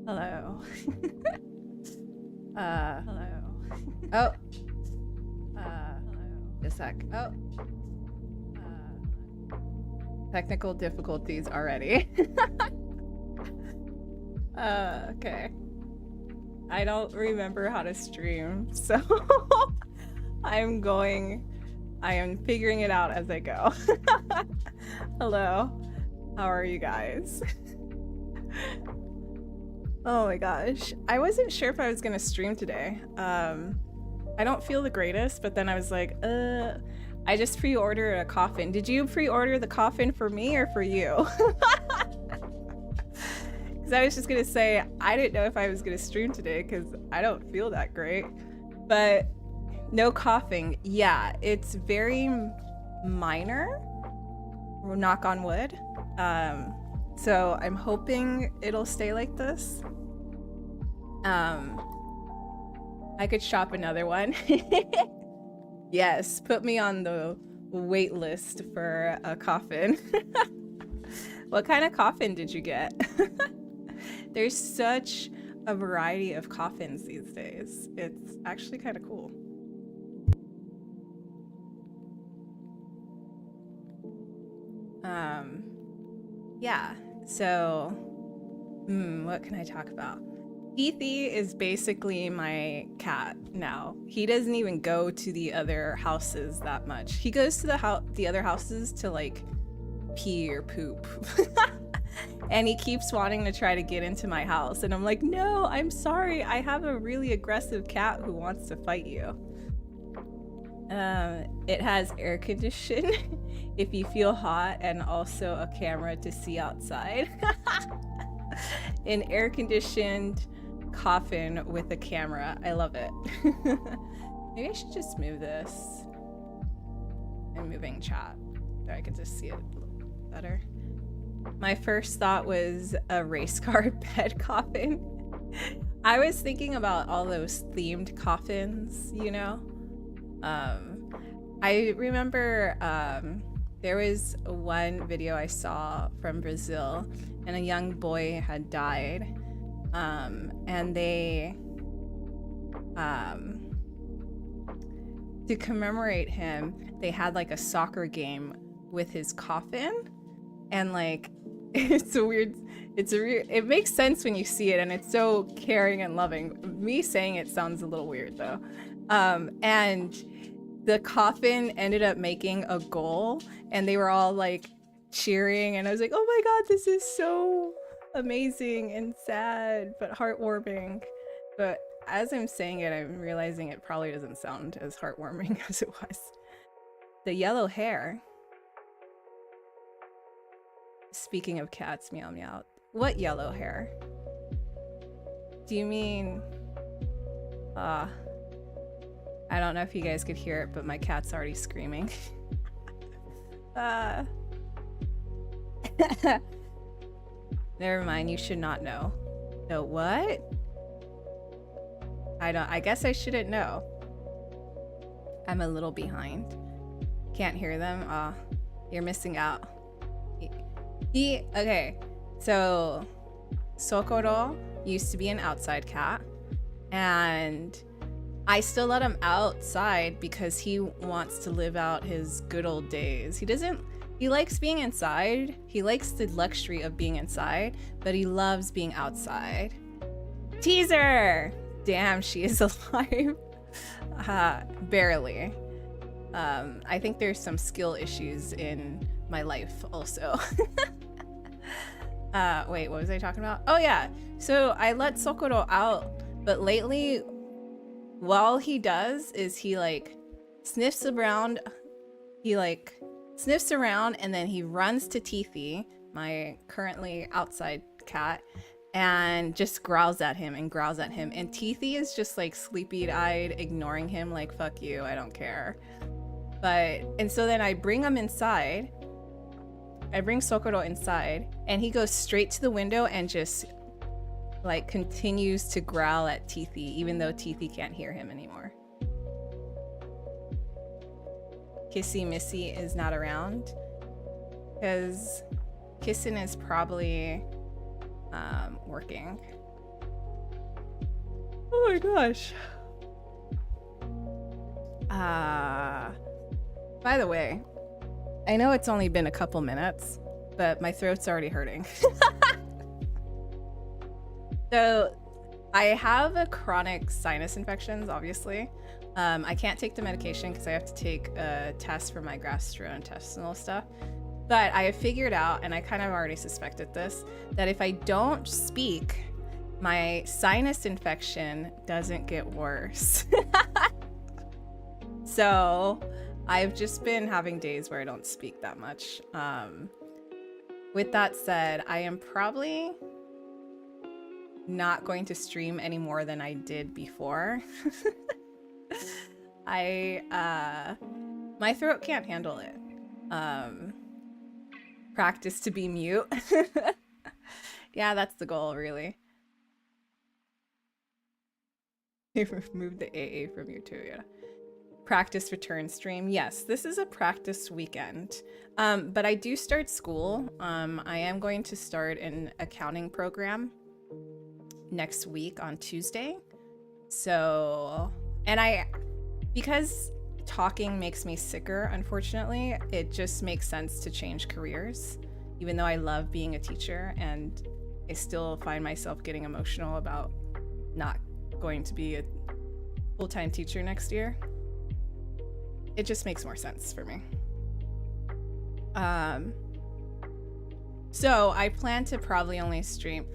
Hello. Hello. Oh. A sec. Oh. Technical difficulties already. Okay. I don't remember how to stream, so I am figuring it out as I go. Hello. How are you guys? Oh my gosh. I wasn't sure if I was gonna stream today. I don't feel the greatest, but then I was like, I just pre-ordered a coffin. Did you pre-order the coffin for me or for you? Because I was just gonna say, I didn't know if I was gonna stream today because I don't feel that great. But no coughing. Yeah, it's very minor. Knock on wood. So I'm hoping it'll stay like this. I could shop another one. Yes, put me on the wait list for a coffin. What kind of coffin did you get? There's such a variety of coffins these days. It's actually kind of cool. Yeah, so what can I talk about? Ethy is basically my cat now. He doesn't even go to the other houses that much. He goes to the other houses to like pee or poop. And he keeps wanting to try to get into my house. And I'm like, no, I'm sorry. I have a really aggressive cat who wants to fight you. It has air conditioning if you feel hot, and also a camera to see outside. An air conditioned coffin with a camera. I love it. Maybe I should just move this. I'm moving chat so I could just see it a little better. My first thought was a race car bed coffin. I was thinking about all those themed coffins, you know? I remember there was one video I saw from Brazil, and a young boy had died, and they to commemorate him, they had like a soccer game with his coffin, and like it makes sense when you see it, and it's so caring and loving. Me saying it sounds a little weird though. And the coffin ended up making a goal, and they were all like cheering, and I was like, oh my god, this is so amazing and sad but heartwarming. But as I'm saying it, I'm realizing it probably doesn't sound as heartwarming as it was. The yellow hair. Speaking of cats, meow meow. What yellow hair? Do you mean I don't know if you guys could hear it, but my cat's already screaming. Never mind, you should not know. No, what? I guess I shouldn't know. I'm a little behind. Can't hear them. You're missing out. Okay, so Sokoro used to be an outside cat, and I still let him outside because he wants to live out his good old days. He likes being inside. He likes the luxury of being inside, but he loves being outside. Teaser! Damn, she is alive. Barely. I think there's some skill issues in my life also. Wait, what was I talking about? Oh yeah, so I let Sokoro out, but lately, while he does is he like sniffs around, and then he runs to Teethy, my currently outside cat, and just growls at him, and Teethy is just like sleepy-eyed, ignoring him like, fuck you, I don't care. And so then I bring him inside. I bring Sokoro inside, and he goes straight to the window and just like continues to growl at Teethy, even though Teethy can't hear him anymore. Kissy Missy is not around because Kissin is probably working. Oh my gosh. By the way, I know it's only been a couple minutes, but my throat's already hurting. So I have a chronic sinus infections, obviously. I can't take the medication because I have to take a test for my gastrointestinal stuff. But I have figured out, and I kind of already suspected this, that if I don't speak, my sinus infection doesn't get worse. So I've just been having days where I don't speak that much. With that said, I am probably not going to stream any more than I did before. My throat can't handle it. Practice to be mute. Yeah, that's the goal, really. Remove the AA from you too, yeah. Practice return stream. Yes, this is a practice weekend. But I do start school. I am going to start an accounting program next week on Tuesday. So, and because talking makes me sicker, unfortunately, it just makes sense to change careers, even though I love being a teacher and I still find myself getting emotional about not going to be a full-time teacher next year. It just makes more sense for me. So I plan to probably only stream.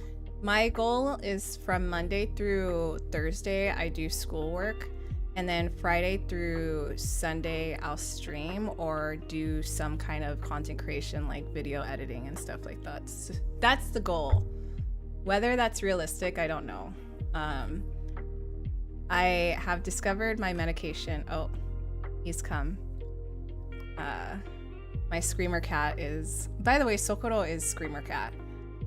My goal is from Monday through Thursday, I do schoolwork. And then Friday through Sunday, I'll stream or do some kind of content creation like video editing and stuff like that. So that's the goal. Whether that's realistic, I don't know. I have discovered my medication. Oh, he's come. My screamer cat is, by the way, Sokoro is screamer cat.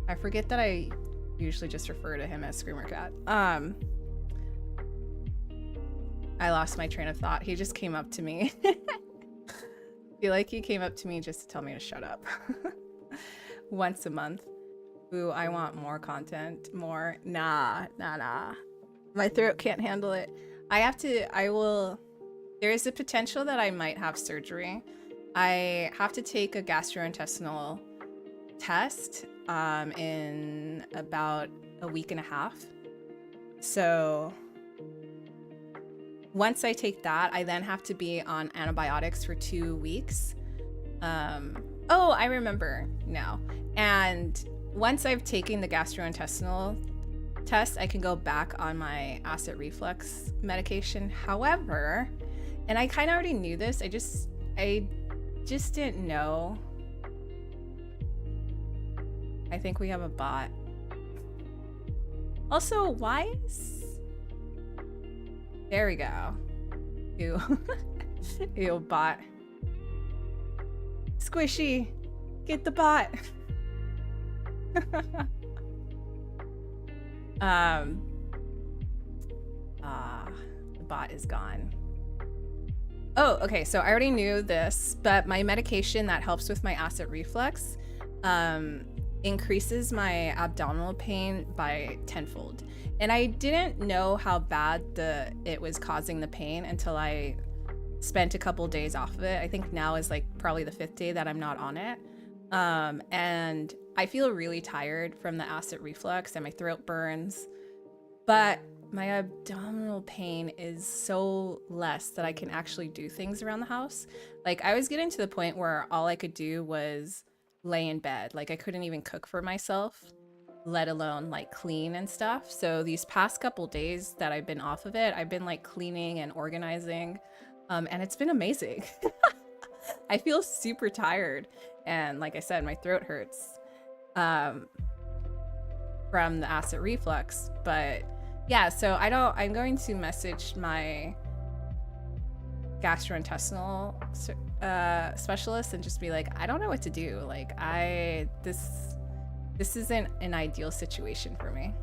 I forget that I usually just refer to him as screamer cat. I lost my train of thought. He just came up to me. I feel like he came up to me just to tell me to shut up. Once a month. Ooh, I want more content. More. Nah. My throat can't handle it. There is a potential that I might have surgery. I have to take a gastrointestinal test in about a week and a half. So once I take that, I then have to be on antibiotics for 2 weeks. Oh, I remember now. And once I've taken the gastrointestinal test, I can go back on my acid reflux medication. However, and I kind of already knew this, I just didn't know. I think we have a bot. Also, why is... There we go. Ew. Ew, bot. Squishy, get the bot. The bot is gone. Oh, okay, so I already knew this, but my medication that helps with my acid reflux increases my abdominal pain by tenfold. And I didn't know how bad it was causing the pain until I spent a couple days off of it. I think now is like probably the 5th day that I'm not on it. And I feel really tired from the acid reflux and my throat burns, but my abdominal pain is so less that I can actually do things around the house. Like I was getting to the point where all I could do was lay in bed. Like I couldn't even cook for myself, let alone like clean and stuff. So these past couple days that I've been off of it, I've been like cleaning and organizing, and it's been amazing. I feel super tired, and like I said, my throat hurts from the acid reflux. But yeah, so I'm going to message my gastrointestinal specialist and just be like, I don't know what to do. Like this isn't an ideal situation for me.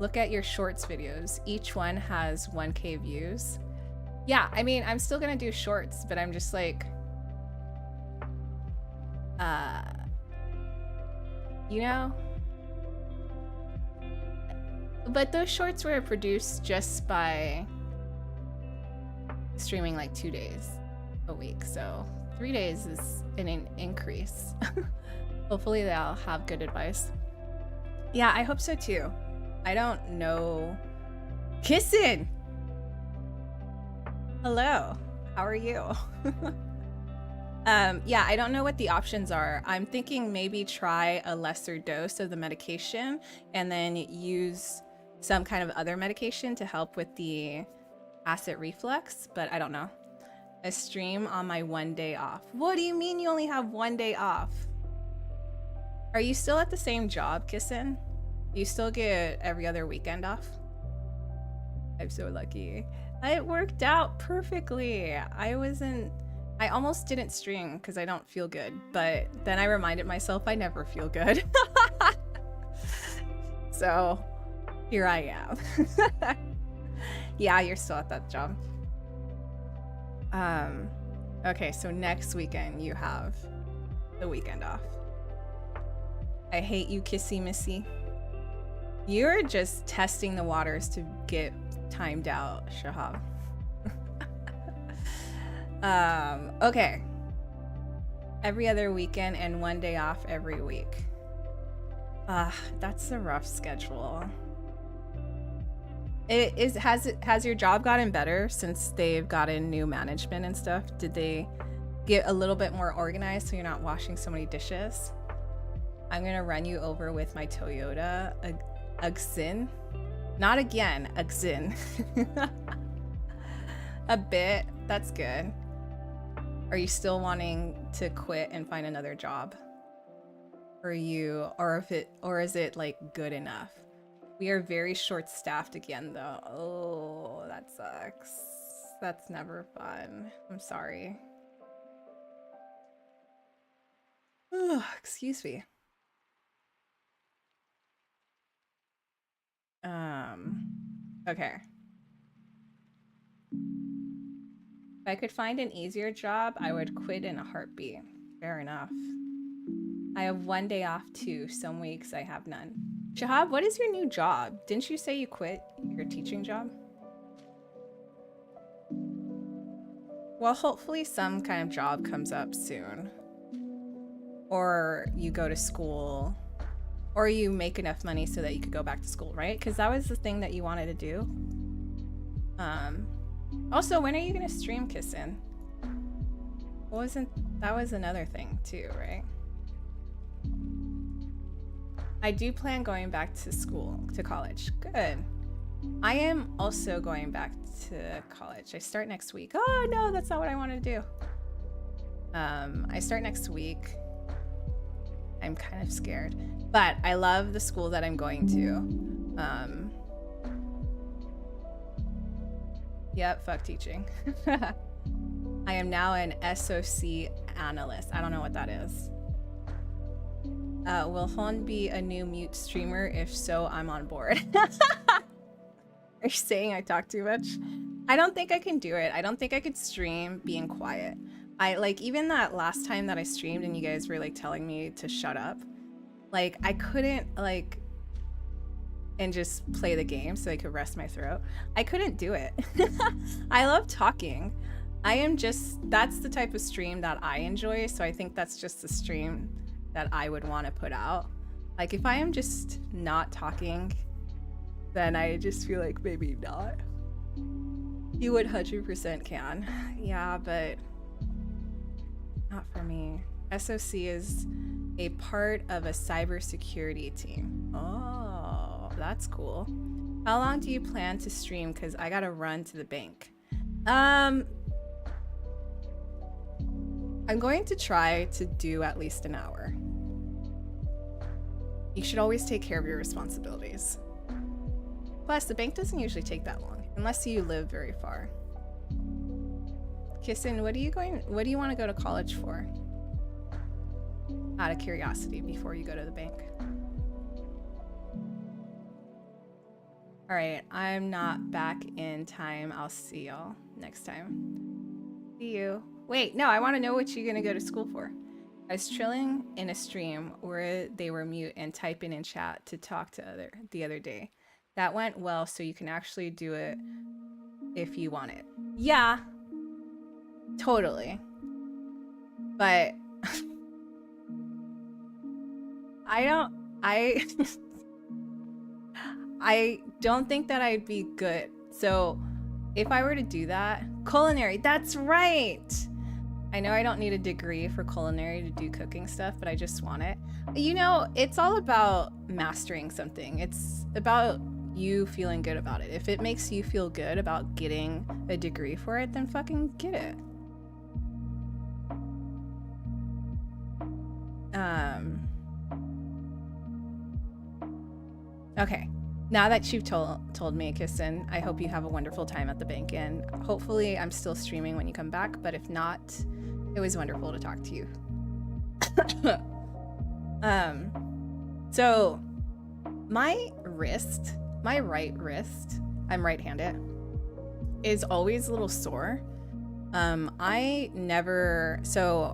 Look at your shorts videos. Each one has 1K views. Yeah, I mean, I'm still gonna do shorts, but I'm just like, you know, But those shorts were produced just by streaming like 2 days a week, so 3 days is an increase. Hopefully they'll have good advice. Yeah, I hope so too. I don't know. Kissing! Hello, how are you? Yeah, I don't know what the options are. I'm thinking maybe try a lesser dose of the medication and then use some kind of other medication to help with the acid reflux, but I don't know. A stream on my 1 day off. What do you mean you only have 1 day off? Are you still at the same job, Kissin? You still get every other weekend off? I'm so lucky. It worked out perfectly. I almost didn't stream because I don't feel good, but then I reminded myself I never feel good. So here I am. Yeah, you're still at that job. Okay, so next weekend you have the weekend off. I hate you, Kissy Missy. You're just testing the waters to get timed out, Shahab. Okay. Every other weekend and 1 day off every week. That's a rough schedule. Has your job gotten better since they've gotten new management and stuff? Did they get a little bit more organized so you're not washing so many dishes? I'm gonna run you over with my Toyota Uxin. Not again, Uxin. A bit, that's good. Are you still wanting to quit and find another job? Or is it like good enough? We are very short-staffed again, though. Oh, that sucks. That's never fun. I'm sorry. Oh, excuse me. Okay. If I could find an easier job, I would quit in a heartbeat. Fair enough. I have 1 day off too. Some weeks I have none. Shahab, what is your new job? Didn't you say you quit your teaching job? Well, hopefully some kind of job comes up soon. Or you go to school. Or you make enough money so that you could go back to school, right? Because that was the thing that you wanted to do. Also, when are you gonna stream Kissin? That was another thing too, right? I do plan going back to school, to college. Good. I am also going back to college. I start next week. Oh no, that's not what I wanted to do. I start next week. I'm kind of scared, but I love the school that I'm going to. Yep, fuck teaching. I am now an SOC analyst. I don't know what that is. Will Hon be a new mute streamer? If so, I'm on board. Are you saying I talk too much? I don't think I can do it. I don't think I could stream being quiet. Even that last time that I streamed and you guys were like telling me to shut up, like I couldn't and just play the game so I could rest my throat. I couldn't do it. I love talking. That's the type of stream that I enjoy. So I think that's just the stream that I would want to put out. Like if I am just not talking, then I just feel like maybe not. You would 100% can. Yeah, but not for me. SOC is a part of a cybersecurity team. Oh, that's cool. How long do you plan to stream? Because I gotta run to the bank. I'm going to try to do at least an hour. You should always take care of your responsibilities. Plus, the bank doesn't usually take that long, unless you live very far. Kissin, what do you want to go to college for? Out of curiosity, before you go to the bank. All right, I'm not back in time. I'll see y'all next time. See you. Wait, no, I want to know what you're gonna go to school for. I was chilling in a stream where they were mute and typing in chat to talk to the other day. That went well, so you can actually do it if you want it. Yeah, totally. But I I don't think that I'd be good. So if I were to do that, culinary, that's right. I know I don't need a degree for culinary to do cooking stuff, but I just want it. You know, it's all about mastering something. It's about you feeling good about it. If it makes you feel good about getting a degree for it, then fucking get it. Okay. Now that you've told me, Kissin, I hope you have a wonderful time at the bank, and hopefully I'm still streaming when you come back, but if not, it was wonderful to talk to you. So my right wrist, I'm right-handed, is always a little sore. So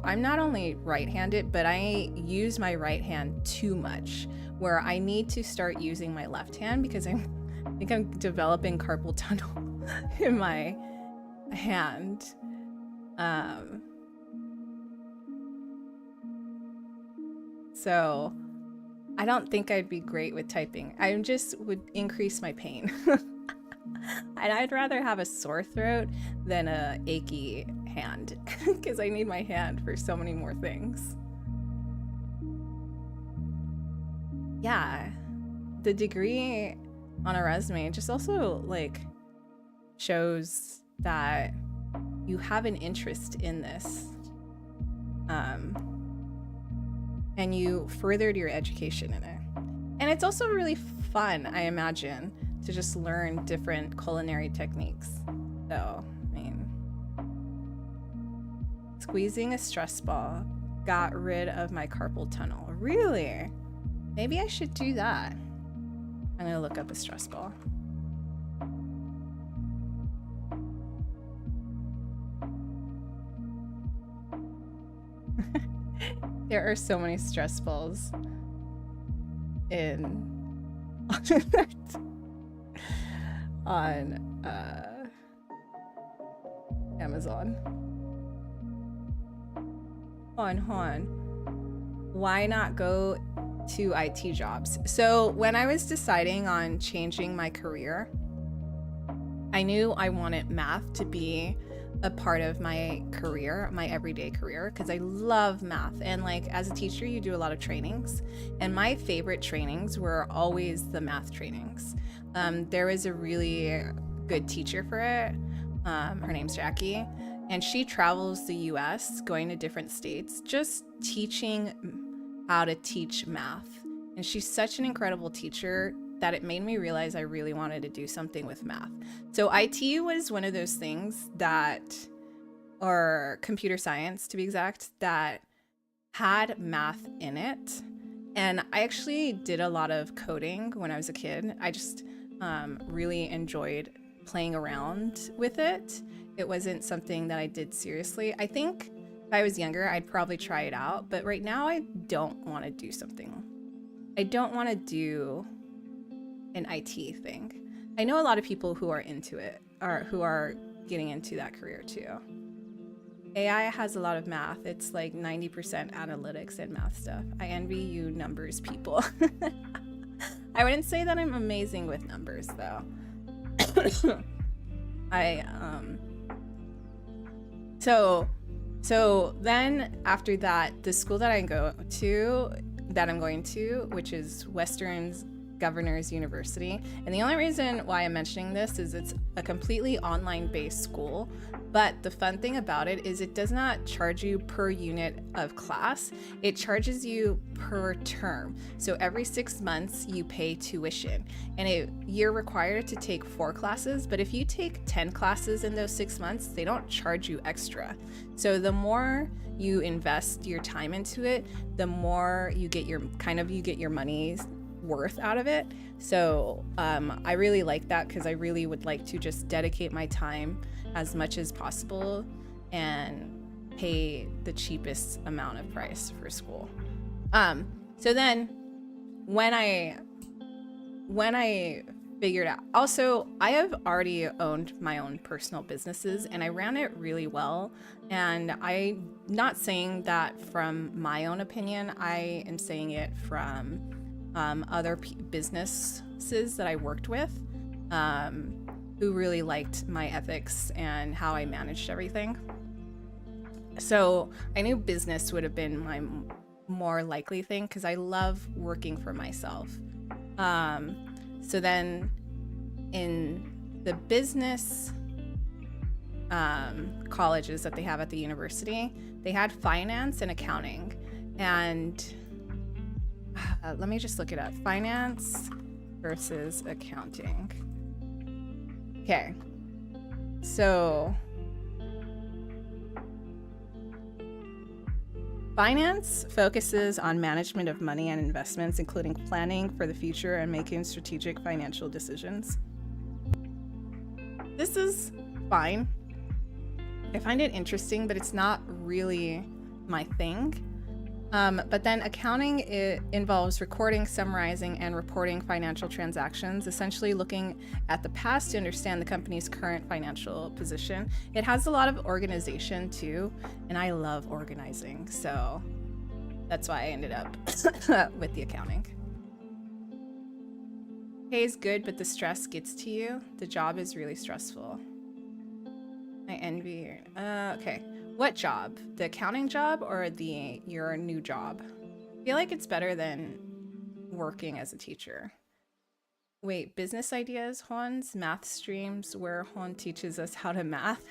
I'm not only right-handed, but I use my right hand too much, where I need to start using my left hand because I think I'm developing carpal tunnel in my hand. So I don't think I'd be great with typing. I just would increase my pain. And I'd rather have a sore throat than a achy hand because I need my hand for so many more things. Yeah, the degree on a resume just also like shows that you have an interest in this. And you furthered your education in it. And it's also really fun, I imagine, to just learn different culinary techniques. So, I mean, squeezing a stress ball got rid of my carpal tunnel. Really? Maybe I should do that. I'm gonna look up a stress ball. There are so many stress balls on Amazon. Hold on. Why not go to IT jobs? So when I was deciding on changing my career, I knew I wanted math to be a part of my career, my everyday career, because I love math. And like as a teacher, you do a lot of trainings, and my favorite trainings were always the math trainings. There was a really good teacher for it. Her name's Jackie, and she travels the US going to different states just teaching how to teach math. And she's such an incredible teacher that it made me realize I really wanted to do something with math. So IT was one of those things that, or computer science to be exact, that had math in it. And I actually did a lot of coding when I was a kid. I just really enjoyed playing around with it. It wasn't something that I did seriously. I think if I was younger, I'd probably try it out. But right now, I don't want to do something. I don't want to do an IT thing. I know a lot of people who are into it, or who are getting into that career too. AI has a lot of math. It's like 90% analytics and math stuff. I envy you numbers people. I wouldn't say that I'm amazing with numbers though. So then after that, the school that I'm going to, which is Western's Governors University. And the only reason why I'm mentioning this is it's a completely online-based school, but the fun thing about it is it does not charge you per unit of class. It charges you per term. So every 6 months you pay tuition, and you're required to take 4 classes, but if you take 10 classes in those 6 months, they don't charge you extra. So the more you invest your time into it, the more you get your money's worth out of it. So I really like that, because I really would like to just dedicate my time as much as possible and pay the cheapest amount of price for school. So then when I figured out. Also, I have already owned my own personal businesses and I ran it really well. And I'm not saying that from my own opinion, I am saying it from other businesses that I worked with who really liked my ethics and how I managed everything. So I knew business would have been my more likely thing because I love working for myself. So then in the business colleges that they have at the university, they had finance and accounting. And let me just look it up. Finance versus accounting. Okay. So finance focuses on management of money and investments, including planning for the future and making strategic financial decisions. This is fine. I find it interesting, but it's not really my thing. But then accounting, it involves recording, summarizing, and reporting financial transactions, essentially looking at the past to understand the company's current financial position. It has a lot of organization too, and I love organizing, so that's why I ended up with the accounting. Pay is good, but the stress gets to you. The job is really stressful. I envy you. Okay. What job? The accounting job or your new job? I feel like it's better than working as a teacher. Wait, business ideas, Juan's math streams where Juan teaches us how to math.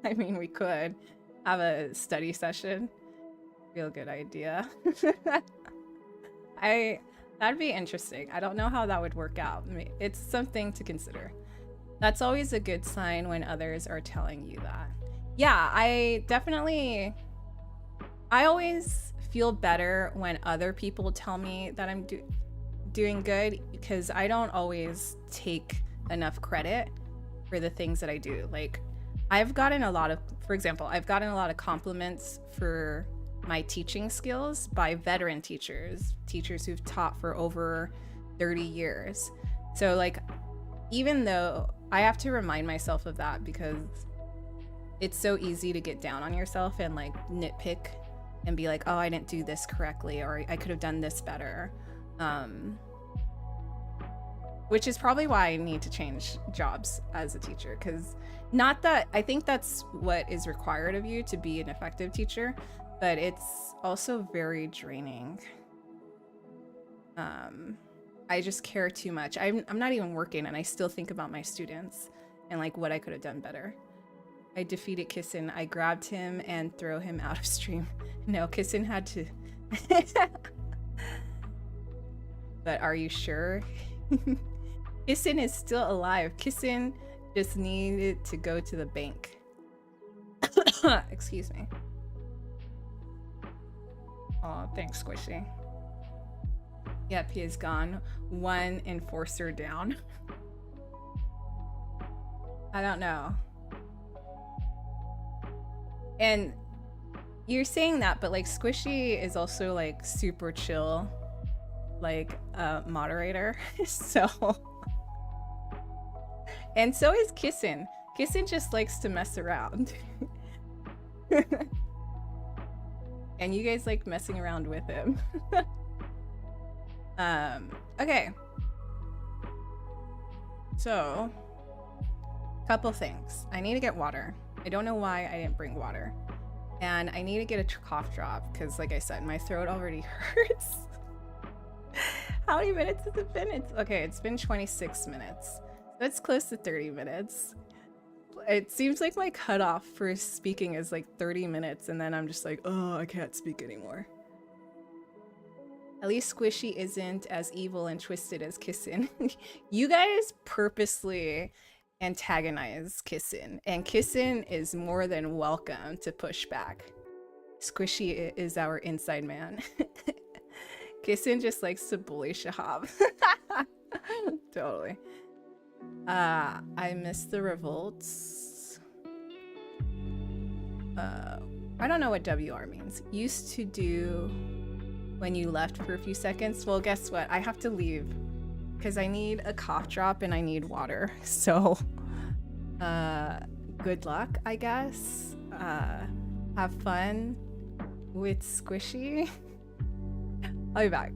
I mean, we could have a study session. Real good idea. That'd be interesting. I don't know how that would work out. I mean, it's something to consider. That's always a good sign when others are telling you that. Yeah, I always feel better when other people tell me that I'm doing good, because I don't always take enough credit for the things that I do. Like, for example, I've gotten a lot of compliments for my teaching skills by veteran teachers who've taught for over 30 years. So like, even though I have to remind myself of that, because it's so easy to get down on yourself and like nitpick and be like, oh, I didn't do this correctly, or I could have done this better. Which is probably why I need to change jobs as a teacher, because not that I think that's what is required of you to be an effective teacher, but it's also very draining. I just care too much. I'm not even working and I still think about my students and like what I could have done better. I defeated Kissin. I grabbed him and throw him out of stream. No, Kissin had to. But are you sure? Kissin is still alive. Kissin just needed to go to the bank. Excuse me. Oh, thanks, Squishy. Yep, he is gone. One enforcer down. I don't know. And you're saying that, but like Squishy is also like super chill, like moderator. So, and so is Kissin. Kissin just likes to mess around. And you guys like messing around with him. Okay. So, couple things. I need to get water. I don't know why I didn't bring water. And I need to get a cough drop because, like I said, my throat already hurts. How many minutes has it been? It's been 26 minutes. That's close to 30 minutes. It seems like my cutoff for speaking is like 30 minutes, and then I'm just like, oh, I can't speak anymore. At least Squishy isn't as evil and twisted as Kissin. You guys purposely antagonize Kissin, and Kissin is more than welcome to push back. Squishy is our inside man. Kissin just likes to bully Shahab. Totally. I miss the revolts. I don't know what WR means. Used to do when you left for a few seconds. Well, guess what? I have to leave because I need a cough drop and I need water. So, good luck, I guess. Have fun with Squishy. I'll be back.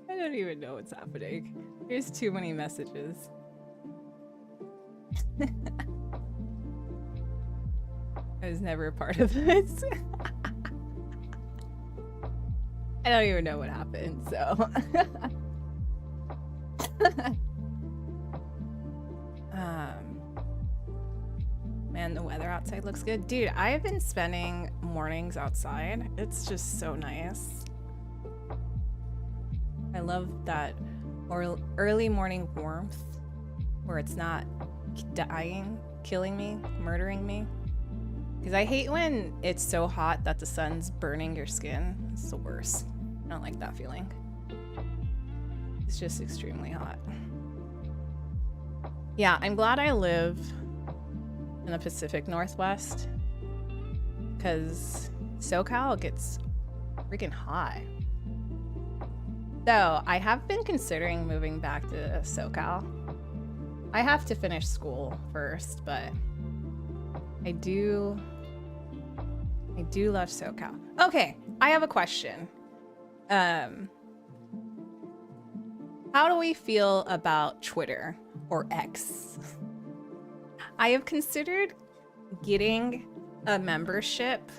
I don't even know what's happening. There's too many messages. I was never a part of this. I don't even know what happened, so. Man, the weather outside looks good. Dude, I've been spending mornings outside. It's just so nice. I love that early morning warmth where it's not dying, killing me, murdering me. Because I hate when it's so hot that the sun's burning your skin. It's the worst. I don't like that feeling. It's just extremely hot. Yeah, I'm glad I live in the Pacific Northwest because SoCal gets freaking hot. So I have been considering moving back to SoCal. I have to finish school first, but I do love SoCal. Okay, I have a question. How do we feel about Twitter or X? I have considered getting a membership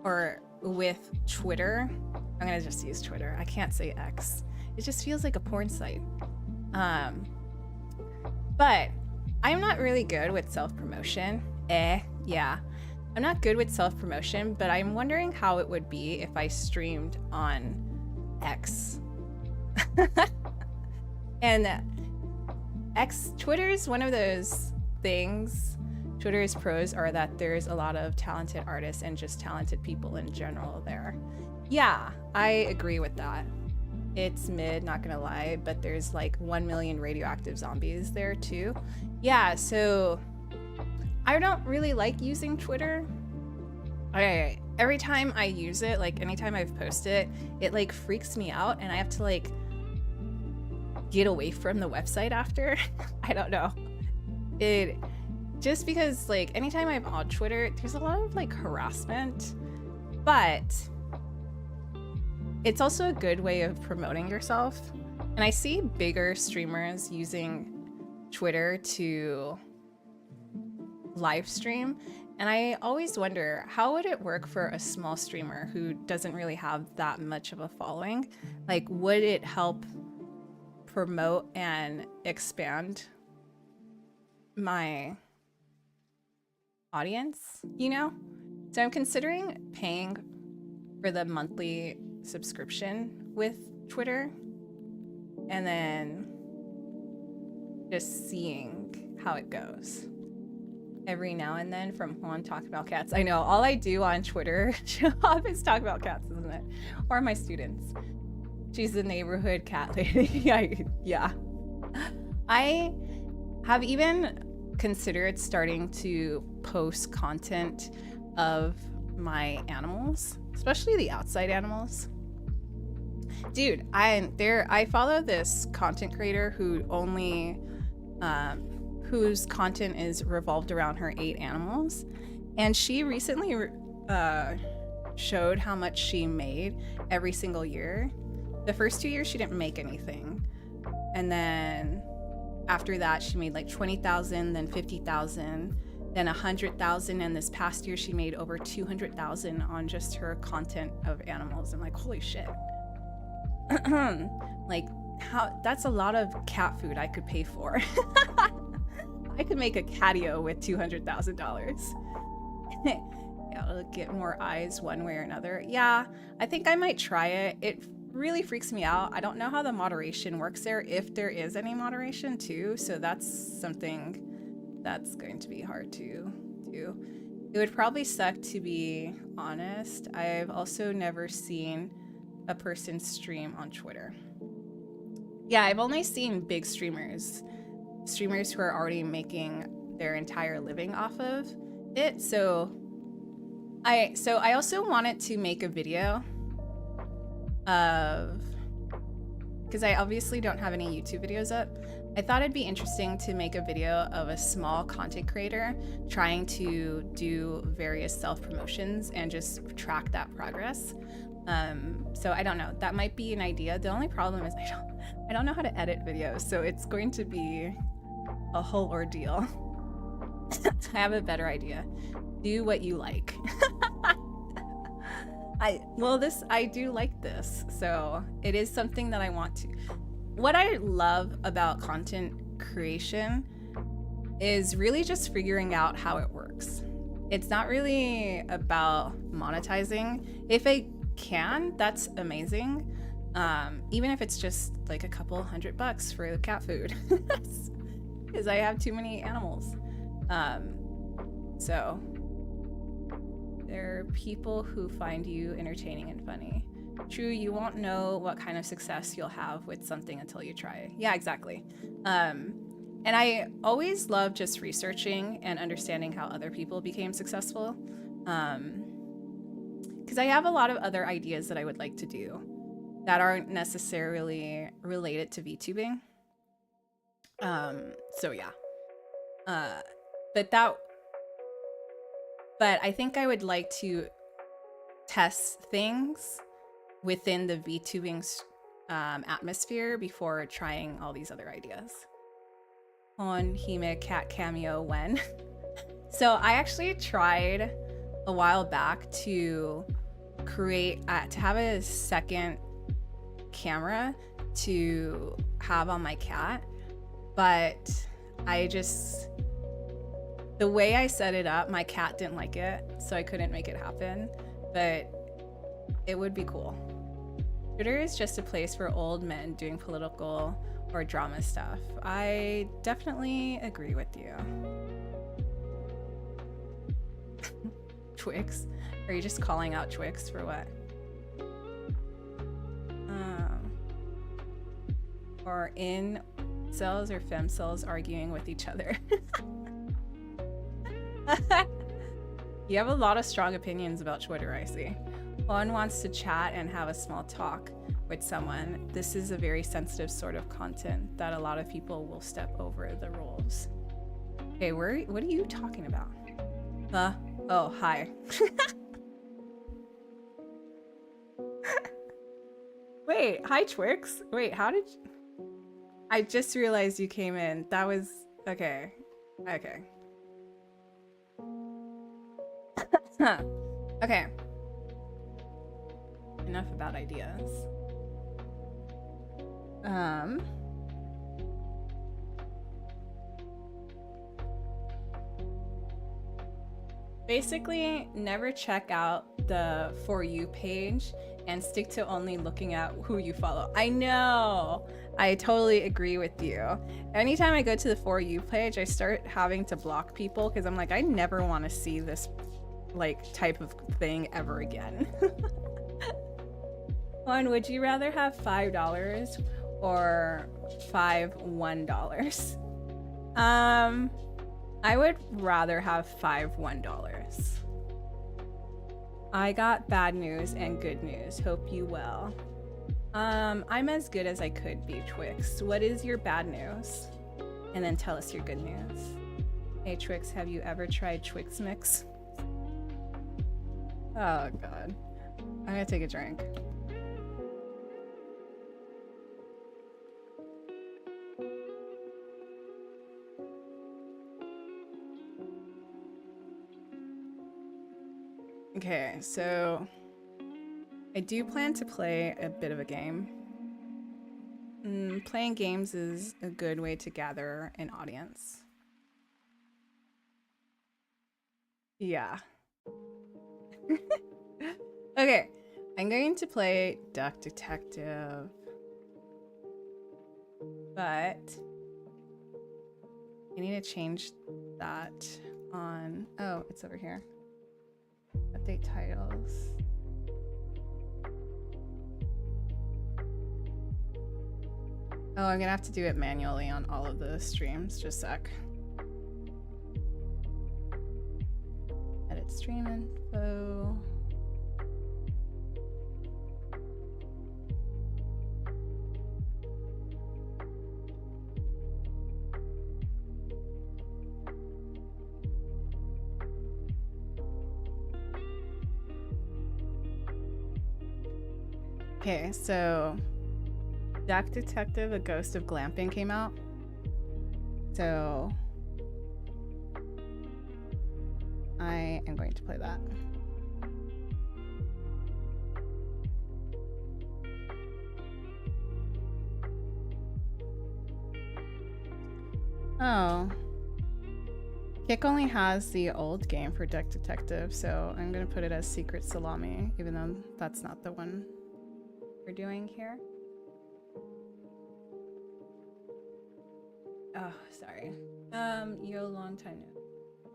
or with Twitter. I'm gonna just use Twitter. I can't say X. It just feels like a porn site. But I'm not really good with self-promotion. Yeah. I'm not good with self-promotion, but I'm wondering how it would be if I streamed on X. And Twitter's one of those things. Twitter's pros are that there's a lot of talented artists and just talented people in general there. Yeah, I agree with that. It's mid, not gonna lie, but there's like 1 million radioactive zombies there too. Yeah, so I don't really like using Twitter. Every time I use it, like anytime I've posted it like freaks me out and I have to like get away from the website after. I don't know. It just because like anytime I'm on Twitter, there's a lot of like harassment, but it's also a good way of promoting yourself. And I see bigger streamers using Twitter to live stream, and I always wonder, how would it work for a small streamer who doesn't really have that much of a following? Like, would it help promote and expand my audience, you know? So I'm considering paying for the monthly subscription with Twitter and then just seeing how it goes. Every now and then from Juan talk about cats. I know, all I do on Twitter is talk about cats, isn't it? Or my students. She's the neighborhood cat lady. Yeah. I have even considered starting to post content of my animals, especially the outside animals. Dude, I follow this content creator who only whose content is revolved around her 8 animals, and she recently showed how much she made every single year. The first 2 years she didn't make anything, and then after that she made like 20,000, then 50,000, then 100,000, and this past year she made over 200,000 on just her content of animals. I'm like, holy shit. Like, how, that's a lot of cat food I could pay for. I could make a catio with $200,000. Yeah, it'll get more eyes one way or another. Yeah, I think I might try it. It really freaks me out. I don't know how the moderation works there, if there is any moderation too, so that's something that's going to be hard to do. It would probably suck, to be honest. I've also never seen a person stream on Twitter. Yeah, I've only seen big streamers who are already making their entire living off of it. So I also wanted to make a video of, because I obviously don't have any YouTube videos up. I thought it'd be interesting to make a video of a small content creator trying to do various self-promotions and just track that progress. So I don't know, that might be an idea. The only problem is I don't know how to edit videos, so it's going to be a whole ordeal. I have a better idea. Do what you like. I do like this, so it is something that I want to. What I love about content creation is really just figuring out how it works. It's not really about monetizing. If I can, that's amazing. Even if it's just like a couple $100 for the cat food, because I have too many animals. So there are people who find you entertaining and funny. True, you won't know what kind of success you'll have with something until you try it. Yeah, exactly. And I always love just researching and understanding how other people became successful. Because I have a lot of other ideas that I would like to do that aren't necessarily related to VTubing. So yeah. But I think I would like to test things within the VTubing atmosphere before trying all these other ideas. On Hime cat cameo when? So I actually tried a while back to create, to have a second camera to have on my cat, but the way I set it up, my cat didn't like it, so I couldn't make it happen, but it would be cool. Twitter is just a place for old men doing political or drama stuff. I definitely agree with you. Twix? Are you just calling out Twix for what? Or incels or femcells arguing with each other. You have a lot of strong opinions about Twitter, I see. One wants to chat and have a small talk with someone. This is a very sensitive sort of content that a lot of people will step over the rules. Okay, what are you talking about? Oh, hi. Wait, hi Twix. Wait, how did you... I just realized you came in. That was okay. Okay. Okay. Enough about ideas. Basically, never check out the For You page and stick to only looking at who you follow. I know. I totally agree with you. Anytime I go to the For You page, I start having to block people because I'm like, I never want to see this like type of thing ever again. One, would you rather have $5 or five $1? I would rather have five $1. I got bad news and good news. Hope you well. I'm as good as I could be, Twix. What is your bad news? And then tell us your good news. Hey, Twix, have you ever tried Twix Mix? Oh, God. I'm gonna take a drink. Okay, so I do plan to play a bit of a game. Playing games is a good way to gather an audience. Yeah. Okay, I'm going to play Duck Detective. But I need to change that on... Oh, it's over here. Update titles. Oh, I'm gonna have to do it manually on all of the streams. Just a sec. Edit stream info. Okay, so Duck Detective, A Ghost of Glamping came out. So I am going to play that. Oh. Kick only has the old game for Duck Detective, so I'm gonna put it as Secret Salami, even though that's not the one we're doing here. Oh, sorry. Yo, long time no.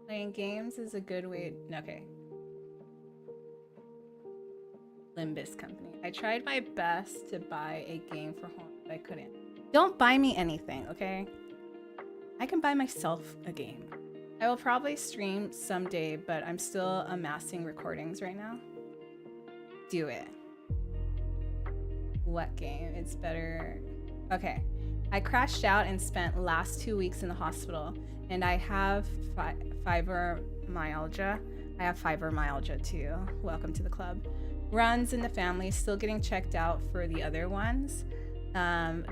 Playing games is a good way. Okay. Limbus Company. I tried my best to buy a game for home, but I couldn't. Don't buy me anything, okay? I can buy myself a game. I will probably stream someday, but I'm still amassing recordings right now. Do it. What game? It's better. Okay. I crashed out and spent last 2 weeks in the hospital, and I have fibromyalgia. I have fibromyalgia too. Welcome to the club. Runs in the family, still getting checked out for the other ones.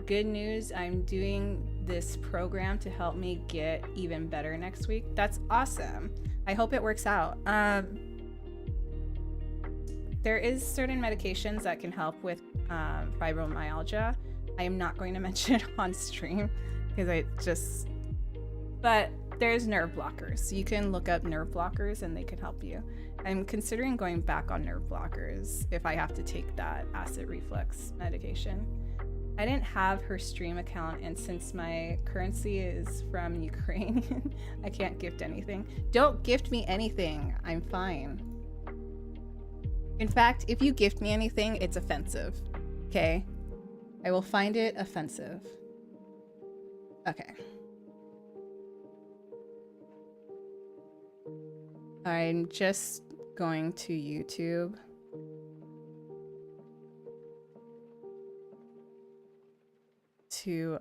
Good news, I'm doing this program to help me get even better next week. That's awesome. I hope it works out. There is certain medications that can help with fibromyalgia. I am not going to mention it on stream because but there's nerve blockers. You can look up nerve blockers and they can help you. I'm considering going back on nerve blockers if I have to take that acid reflux medication. I didn't have her stream account, and since my currency is from Ukraine, I can't gift anything. Don't gift me anything. I'm fine. In fact, if you gift me anything, it's offensive. Okay? I will find it offensive. Okay. I'm just going to YouTube. To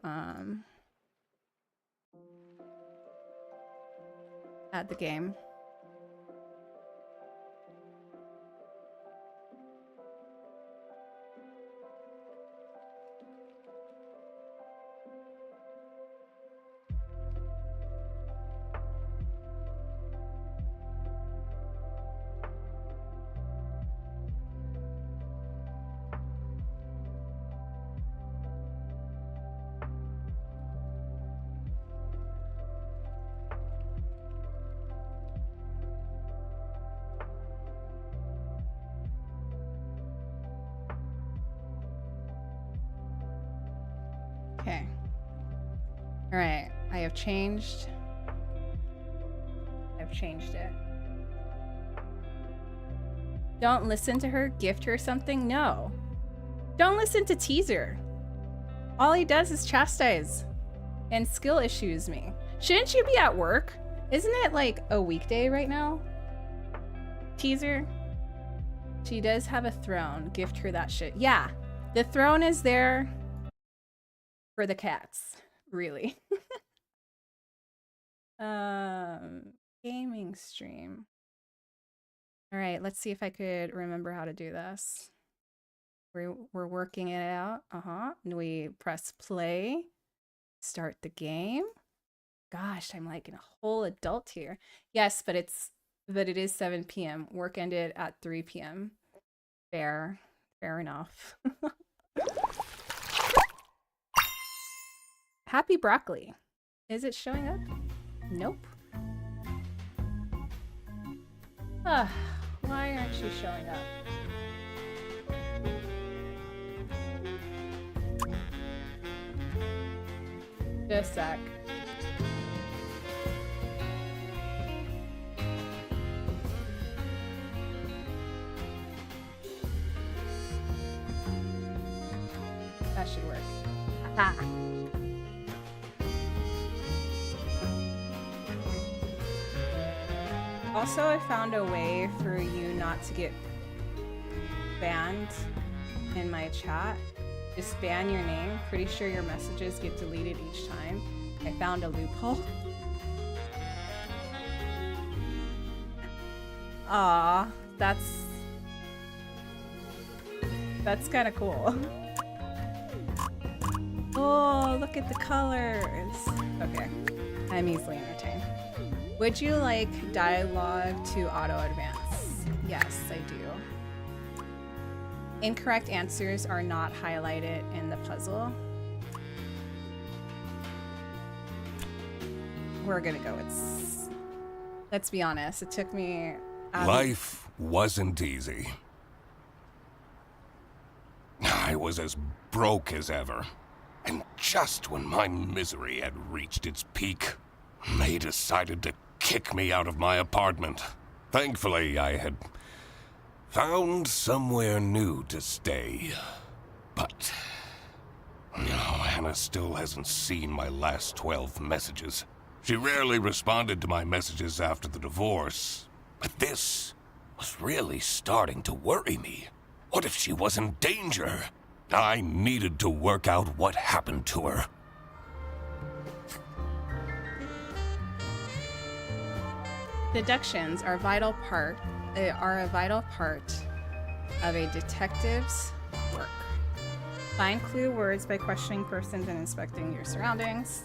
add the game. Okay. All right. I have changed. I've changed it. Don't listen to her. Gift her something. No. Don't listen to Teaser. All he does is chastise and skill issues me. Shouldn't you be at work? Isn't it like a weekday right now? Teaser. She does have a throne. Gift her that shit. Yeah. The throne is there for the cats. Really. Gaming stream. All right, let's see if I could remember how to do this. We're working it out. We press play. Start the game. Gosh, I'm like a whole adult here. Yes, but it is 7 p.m. Work ended at 3 p.m. Fair enough. Happy broccoli. Is it showing up? Nope. Why aren't you showing up? Just a sec. That should work. Aha. Also, I found a way for you not to get banned in my chat. Just ban your name. Pretty sure your messages get deleted each time. I found a loophole. Aw, that's kind of cool. Oh, look at the colors. Okay, I'm easily entertained. Would you like dialogue to auto-advance? Yes, I do. Incorrect answers are not highlighted in the puzzle. We're gonna go with... Let's be honest, it took me... Life wasn't easy. I was as broke as ever. And just when my misery had reached its peak, they decided to kick me out of my apartment. Thankfully, I had found somewhere new to stay. But Hannah still hasn't seen my last 12 messages. She rarely responded to my messages after the divorce. But this was really starting to worry me. What if she was in danger? I needed to work out what happened to her. Deductions are a vital part of a detective's work. Find clue words by questioning persons and inspecting your surroundings.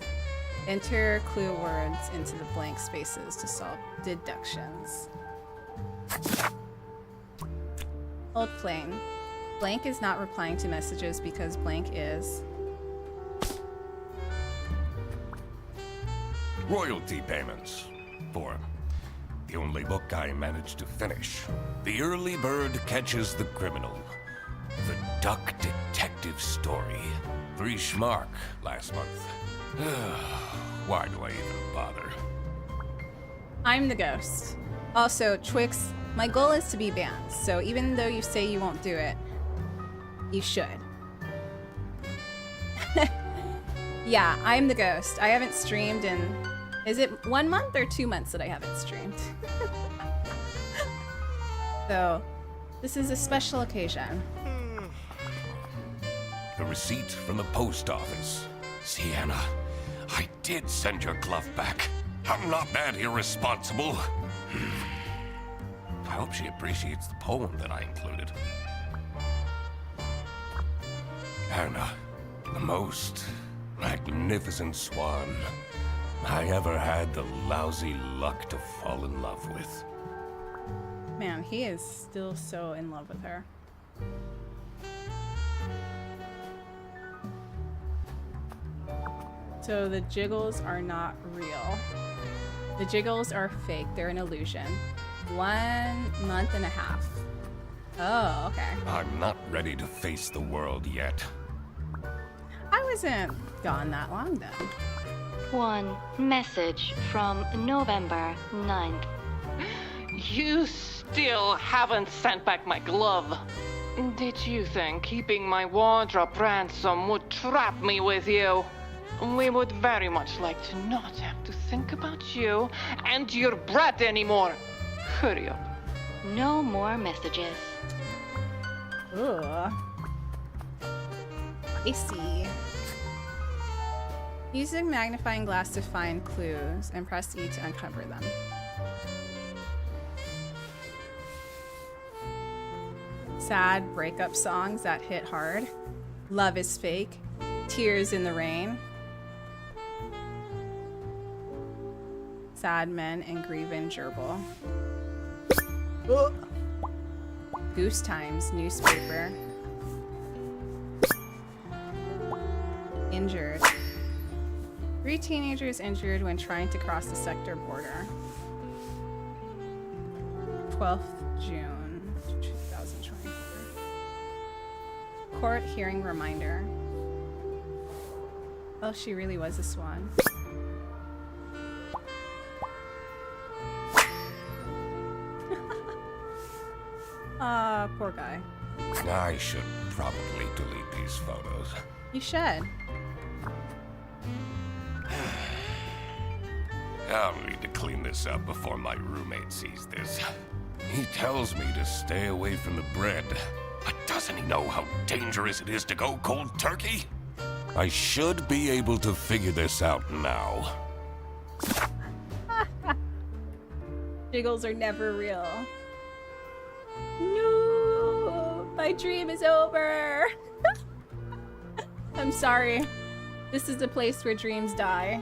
Enter clue words into the blank spaces to solve deductions. Hold playing. Blank is not replying to messages because blank is... Royalty payments for the only book I managed to finish. The Early Bird Catches the Criminal. The Duck Detective Story. 3 schmark last month. Why do I even bother? I'm the ghost. Also, Twix, my goal is to be banned, so even though you say you won't do it, you should. Yeah, I'm the ghost. I haven't streamed in... Is it 1 month or 2 months that I haven't streamed? So, this is a special occasion. The receipt from the post office. Sienna, I did send your glove back. I'm not that irresponsible. I hope she appreciates the poem that I included. Anna, the most magnificent swan I ever had the lousy luck to fall in love with. Man, he is still so in love with her. So the jiggles are not real. The jiggles are fake. They're an illusion. 1 month and a half. Oh, okay. I'm not ready to face the world yet. I hasn't gone that long then. One message from November 9th. You still haven't sent back my glove. Did you think keeping my wardrobe ransom would trap me with you? We would very much like to not have to think about you and your brat anymore. Hurry up. No more messages. Ugh. I see. Use a magnifying glass to find clues and press E to uncover them. Sad breakup songs that hit hard. Love is fake. Tears in the rain. Sad men and grieving gerbil. Goose Times newspaper. Injured. 3 teenagers injured when trying to cross the sector border. 12th June 2024. Court hearing reminder. Oh, she really was a swan. Poor guy. I should probably delete these photos. You should. I'll need to clean this up before my roommate sees this. He tells me to stay away from the bread, but doesn't he know how dangerous it is to go cold turkey? I should be able to figure this out now. Jiggles are never real. No, my dream is over. I'm sorry. This is a place where dreams die.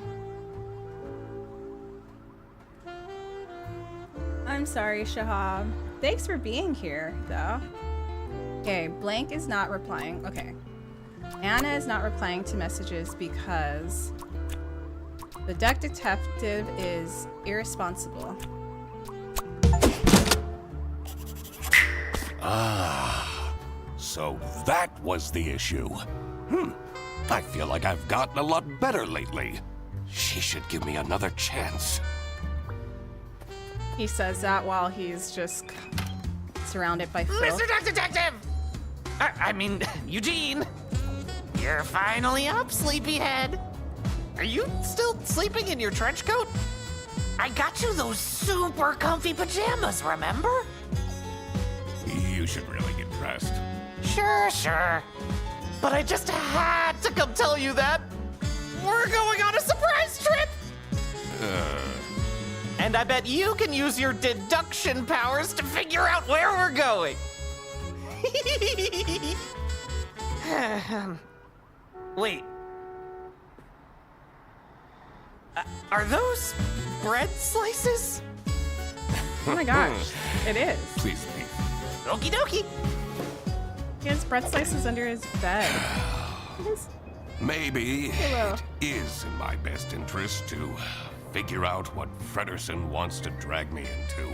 I'm sorry, Shahab. Thanks for being here, though. Okay, Blank is not replying. Okay. Anna is not replying to messages because the duck detective is irresponsible. Ah, so that was the issue. I feel like I've gotten a lot better lately. She should give me another chance. He says that while he's just surrounded by filth. Mr. Duck Detective! I mean, Eugene! You're finally up, sleepyhead! Are you still sleeping in your trench coat? I got you those super comfy pajamas, remember? You should really get dressed. Sure. But I just had to come tell you that we're going on a surprise trip! And I bet you can use your deduction powers to figure out where we're going. Wait. Are those bread slices? Oh my gosh, it is. Please leave. Okie dokie. He has bread slices under his bed. Maybe Hello. it is in my best interest to figure out what Frederson wants to drag me into.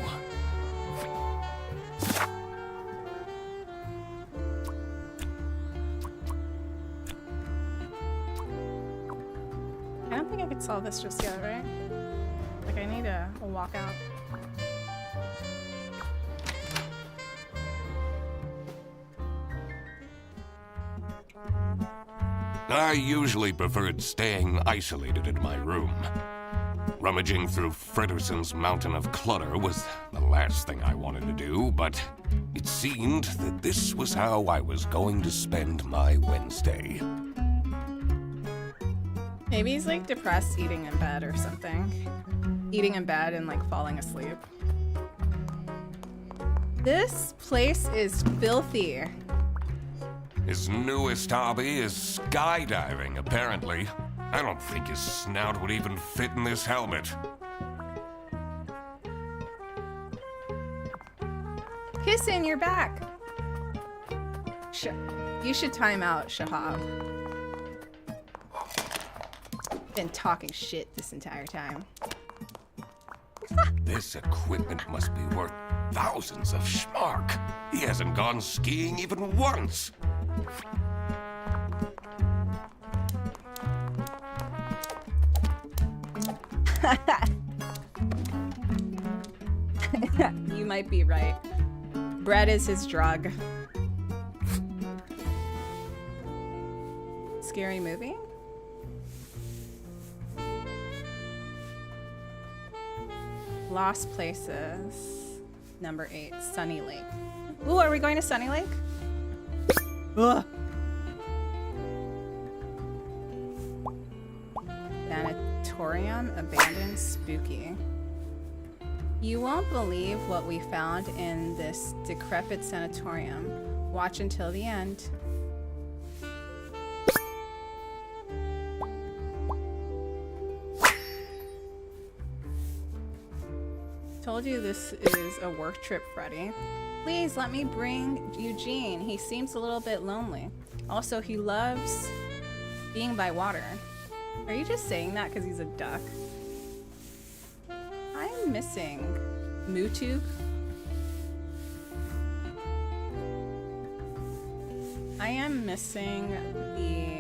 I don't think I could solve this just yet, right? Like, I need to walk out. I usually preferred staying isolated in my room. Rummaging through Frederson's mountain of clutter was the last thing I wanted to do, but it seemed that this was how I was going to spend my Wednesday. Maybe he's like depressed eating in bed or something. Eating in bed and like falling asleep. This place is filthy. His newest hobby is skydiving, apparently. I don't think his snout would even fit in this helmet. Kiss in your back. You should time out, Shahab. Been talking shit this entire time. This equipment must be worth thousands of schmark. He hasn't gone skiing even once. You might be right. Bread is his drug. Scary movie? Lost Places. Number 8, Sunny Lake. Ooh, are we going to Sunny Lake? Ugh. Sanatorium, abandoned, spooky. You won't believe what we found in this decrepit sanatorium. Watch until the end. Told you this is a work trip, Freddy. Please let me bring Eugene. He seems a little bit lonely. Also, he loves being by water. Are you just saying that because he's a duck? I'm missing Mootube. I am missing the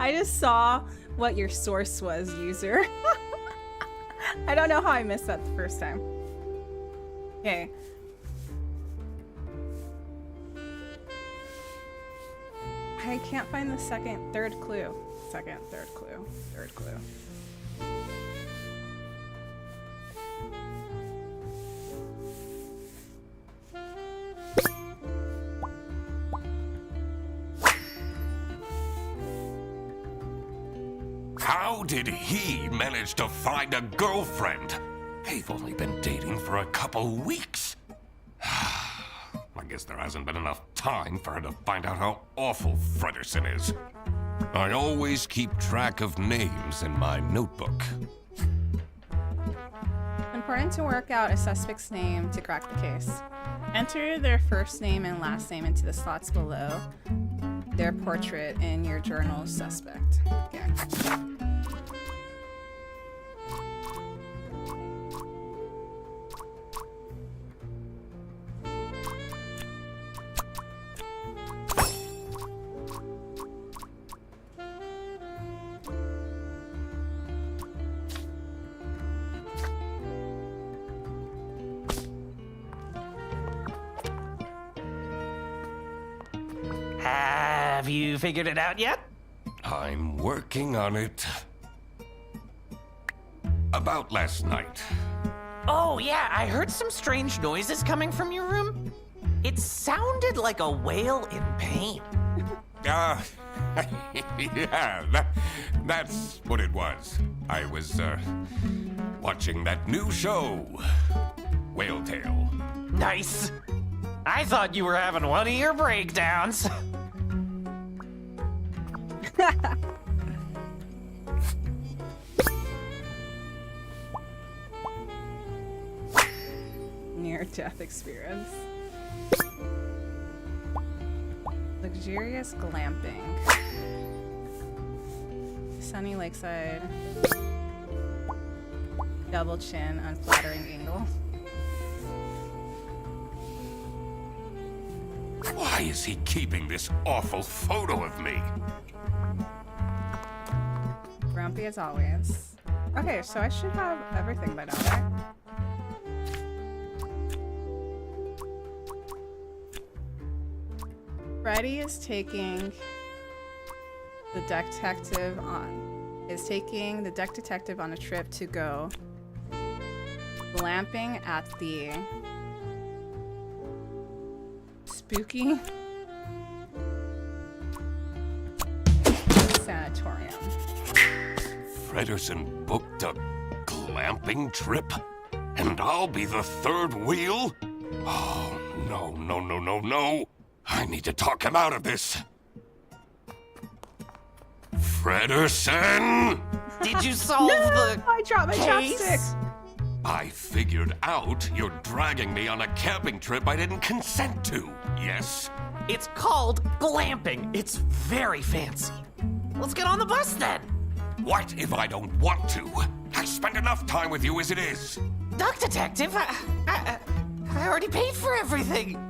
I just saw what your source was, user. I don't know how I missed that the first time. Okay. I can't find the third clue. Third clue. How did he manage to find a girlfriend? They've only been dating for a couple weeks. I guess there hasn't been enough time for her to find out how awful Fredersen is. I always keep track of names in my notebook. Important to work out a suspect's name to crack the case. Enter their first name and last name into the slots below their portrait in your journal's suspect. Okay. Have you figured it out yet? I'm working on it. About last night. Oh, yeah, I heard some strange noises coming from your room. It sounded like a whale in pain. Yeah, that's what it was. I was, watching that new show, Whale Tale. Nice. I thought you were having one of your breakdowns. Near-death experience. Luxurious glamping. Sunny lakeside. Double chin, unflattering angle. Why is he keeping this awful photo of me? Grumpy as always. Okay, so I should have everything by now, right? Freddy is taking the detective on a trip to go glamping at the spooky sanatorium. Fredersen booked a glamping trip? And I'll be the third wheel? Oh, no. I need to talk him out of this. Fredersen! Did you solve the I dropped my case? chopsticks. I figured out you're dragging me on a camping trip I didn't consent to, yes? It's called glamping. It's very fancy. Let's get on the bus then. What if I don't want to? I spend enough time with you as it is. Duck Detective, I already paid for everything.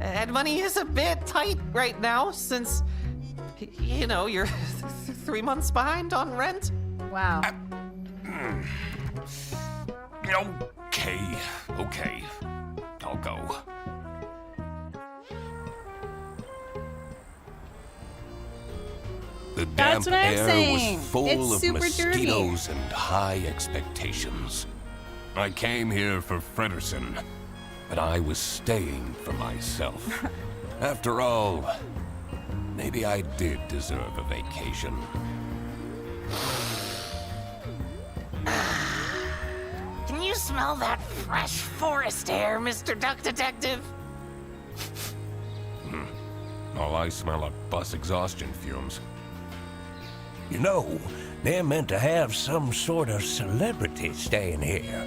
And money is a bit tight right now since, you know, you're 3 months behind on rent. Wow. Okay. I'll go. The damp That's what I'm air saying. was full It's of super mosquitoes and high expectations. I came here for Fredersen, but I was staying for myself. After all, maybe I did deserve a vacation. Can you smell that fresh forest air, Mr. Duck Detective? All I smell are bus exhaustion fumes. You know, they're meant to have some sort of celebrity staying here.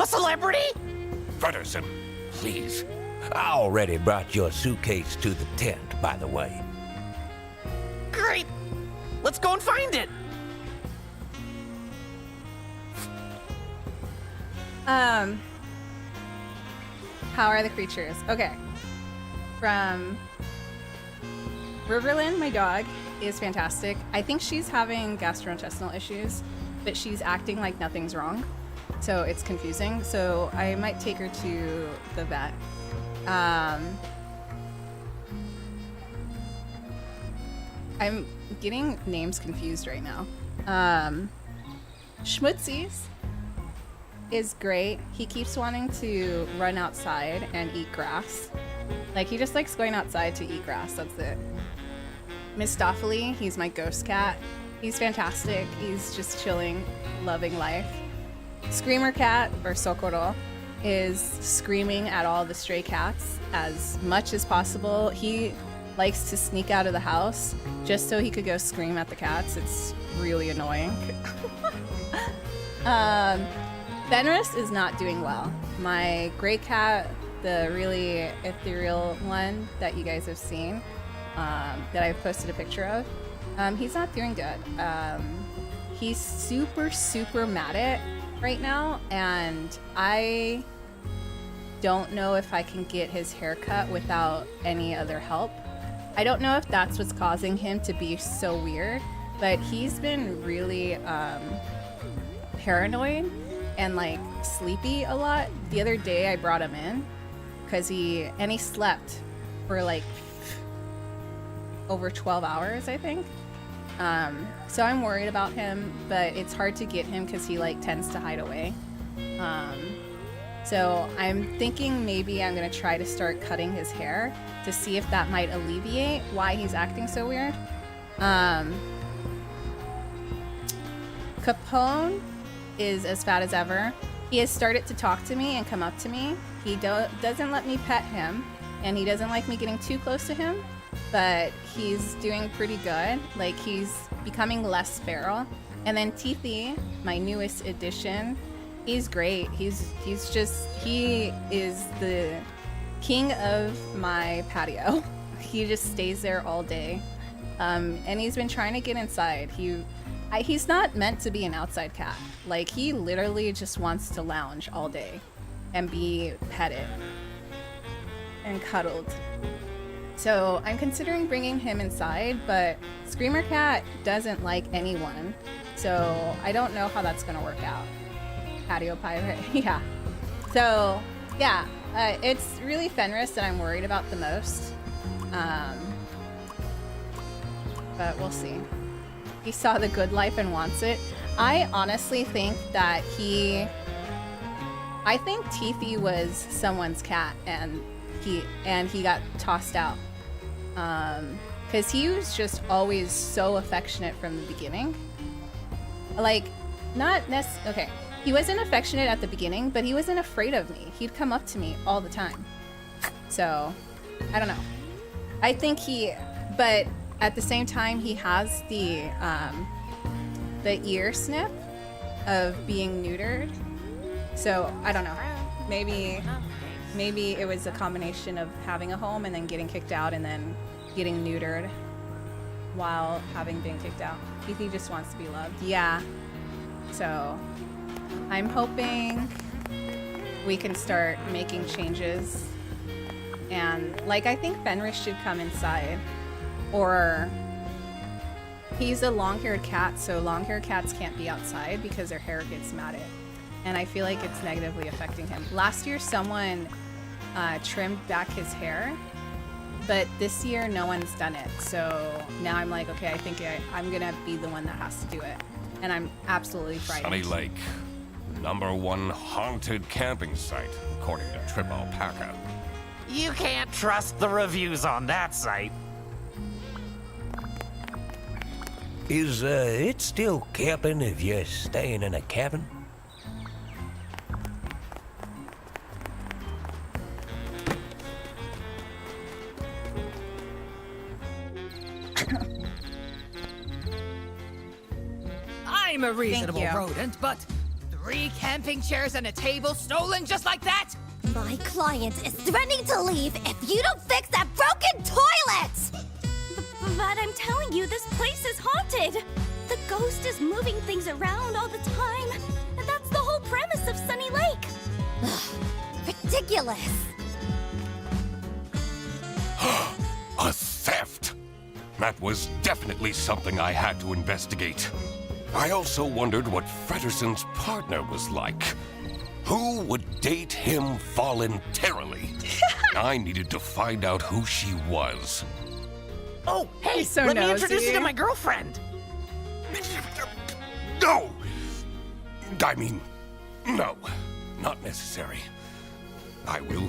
A celebrity? Fredersen, please. I already brought your suitcase to the tent, by the way. Great. Let's go and find it. How are the creatures? Okay. From Riverland, my dog, is fantastic. I think she's having gastrointestinal issues, but she's acting like nothing's wrong. So it's confusing. So I might take her to the vet. I'm getting names confused right now. Schmutzies is great. He keeps wanting to run outside and eat grass. Like, he just likes going outside to eat grass. That's it. Mistopheles, he's my ghost cat. He's fantastic. He's just chilling, loving life. Screamer cat, or Socorro, is screaming at all the stray cats as much as possible. He likes to sneak out of the house just so he could go scream at the cats. It's really annoying. Fenris is not doing well. My gray cat, the really ethereal one that you guys have seen, that I've posted a picture of, he's not doing good. He's super mad at right now, and I don't know if I can get his hair cut without any other help. I don't know if that's what's causing him to be so weird, but he's been really paranoid and like sleepy a lot. The other day I brought him in because he slept for like over 12 hours, I think. So I'm worried about him, but it's hard to get him because he like tends to hide away. So I'm thinking maybe I'm gonna try to start cutting his hair to see if that might alleviate why he's acting so weird. Capone is as fat as ever. He has started to talk to me and come up to me. He doesn't let me pet him, and he doesn't like me getting too close to him, but he's doing pretty good. Like, he's becoming less feral. And then Teethy, my newest addition, he's great. He is the king of my patio. He just stays there all day. And he's been trying to get inside. He's not meant to be an outside cat. Like, he literally just wants to lounge all day and be petted and cuddled. So I'm considering bringing him inside, but Screamer Cat doesn't like anyone. So I don't know how that's gonna work out. Patio pirate, yeah. So yeah, it's really Fenris that I'm worried about the most. But we'll see. He saw the good life and wants it. I honestly think that I think Teethy was someone's cat and he got tossed out. Because he was just always so affectionate from the beginning. Like, okay. He wasn't affectionate at the beginning, but he wasn't afraid of me. He'd come up to me all the time. So, I don't know. I think but at the same time, he has the ear snip of being neutered. So, I don't know. Maybe it was a combination of having a home and then getting kicked out and then getting neutered while having been kicked out. He just wants to be loved. Yeah. So I'm hoping we can start making changes And like, I think Fenris should come inside, or he's a long-haired cat, so long-haired cats can't be outside because their hair gets matted, and I feel like it's negatively affecting him. Last year someone trimmed back his hair, but this year no one's done it, so now I'm like, okay, I think I'm gonna be the one that has to do it, and I'm absolutely frightened. Sunny Lake, #1 haunted camping site, according to Trip Alpaca. You can't trust the reviews on that site. Is it still camping if you're staying in a cabin? I'm a reasonable you. rodent, but 3 camping chairs and a table stolen just like that? My client is threatening to leave if you don't fix that broken toilet! But I'm telling you, this place is haunted. The ghost is moving things around all the time. And that's the whole premise of Sunny Lake. Ridiculous! A theft! That was definitely something I had to investigate. I also wondered what Frederson's partner was like. Who would date him voluntarily? I needed to find out who she was. Oh, hey, He's so let me nosy. introduce you to my girlfriend. No! I mean, no, not necessary. I will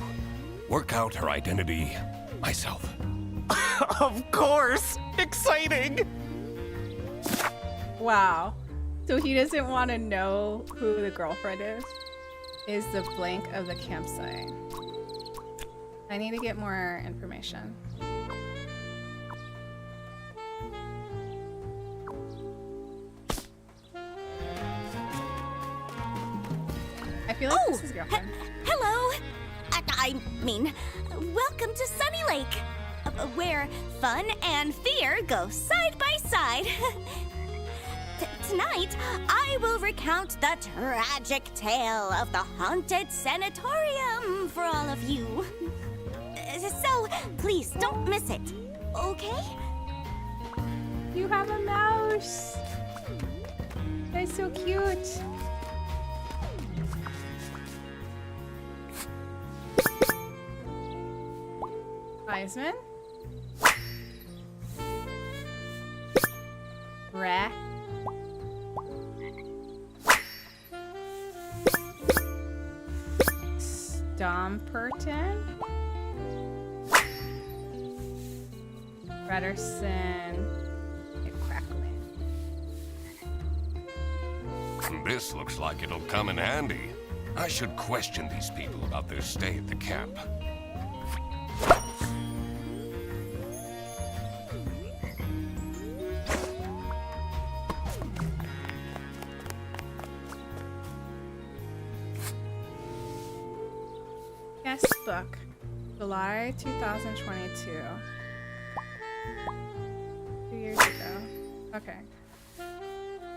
work out her identity myself. Of course! Exciting! Wow. So he doesn't want to know who the girlfriend is? Is the blank of the campsite. I need to get more information. I feel like this is his girlfriend. Hello. I mean, welcome to Sunny Lake, where fun and fear go side by side. Tonight, I will recount the tragic tale of the haunted sanatorium for all of you. So, please don't miss it, okay? You have a mouse. That's so cute. Heisman? Rah. Stomperton? Frederson. Crackling. This looks like it'll come in handy. I should question these people about their stay at the camp. Guest book. July 2022. 2 years ago. Okay.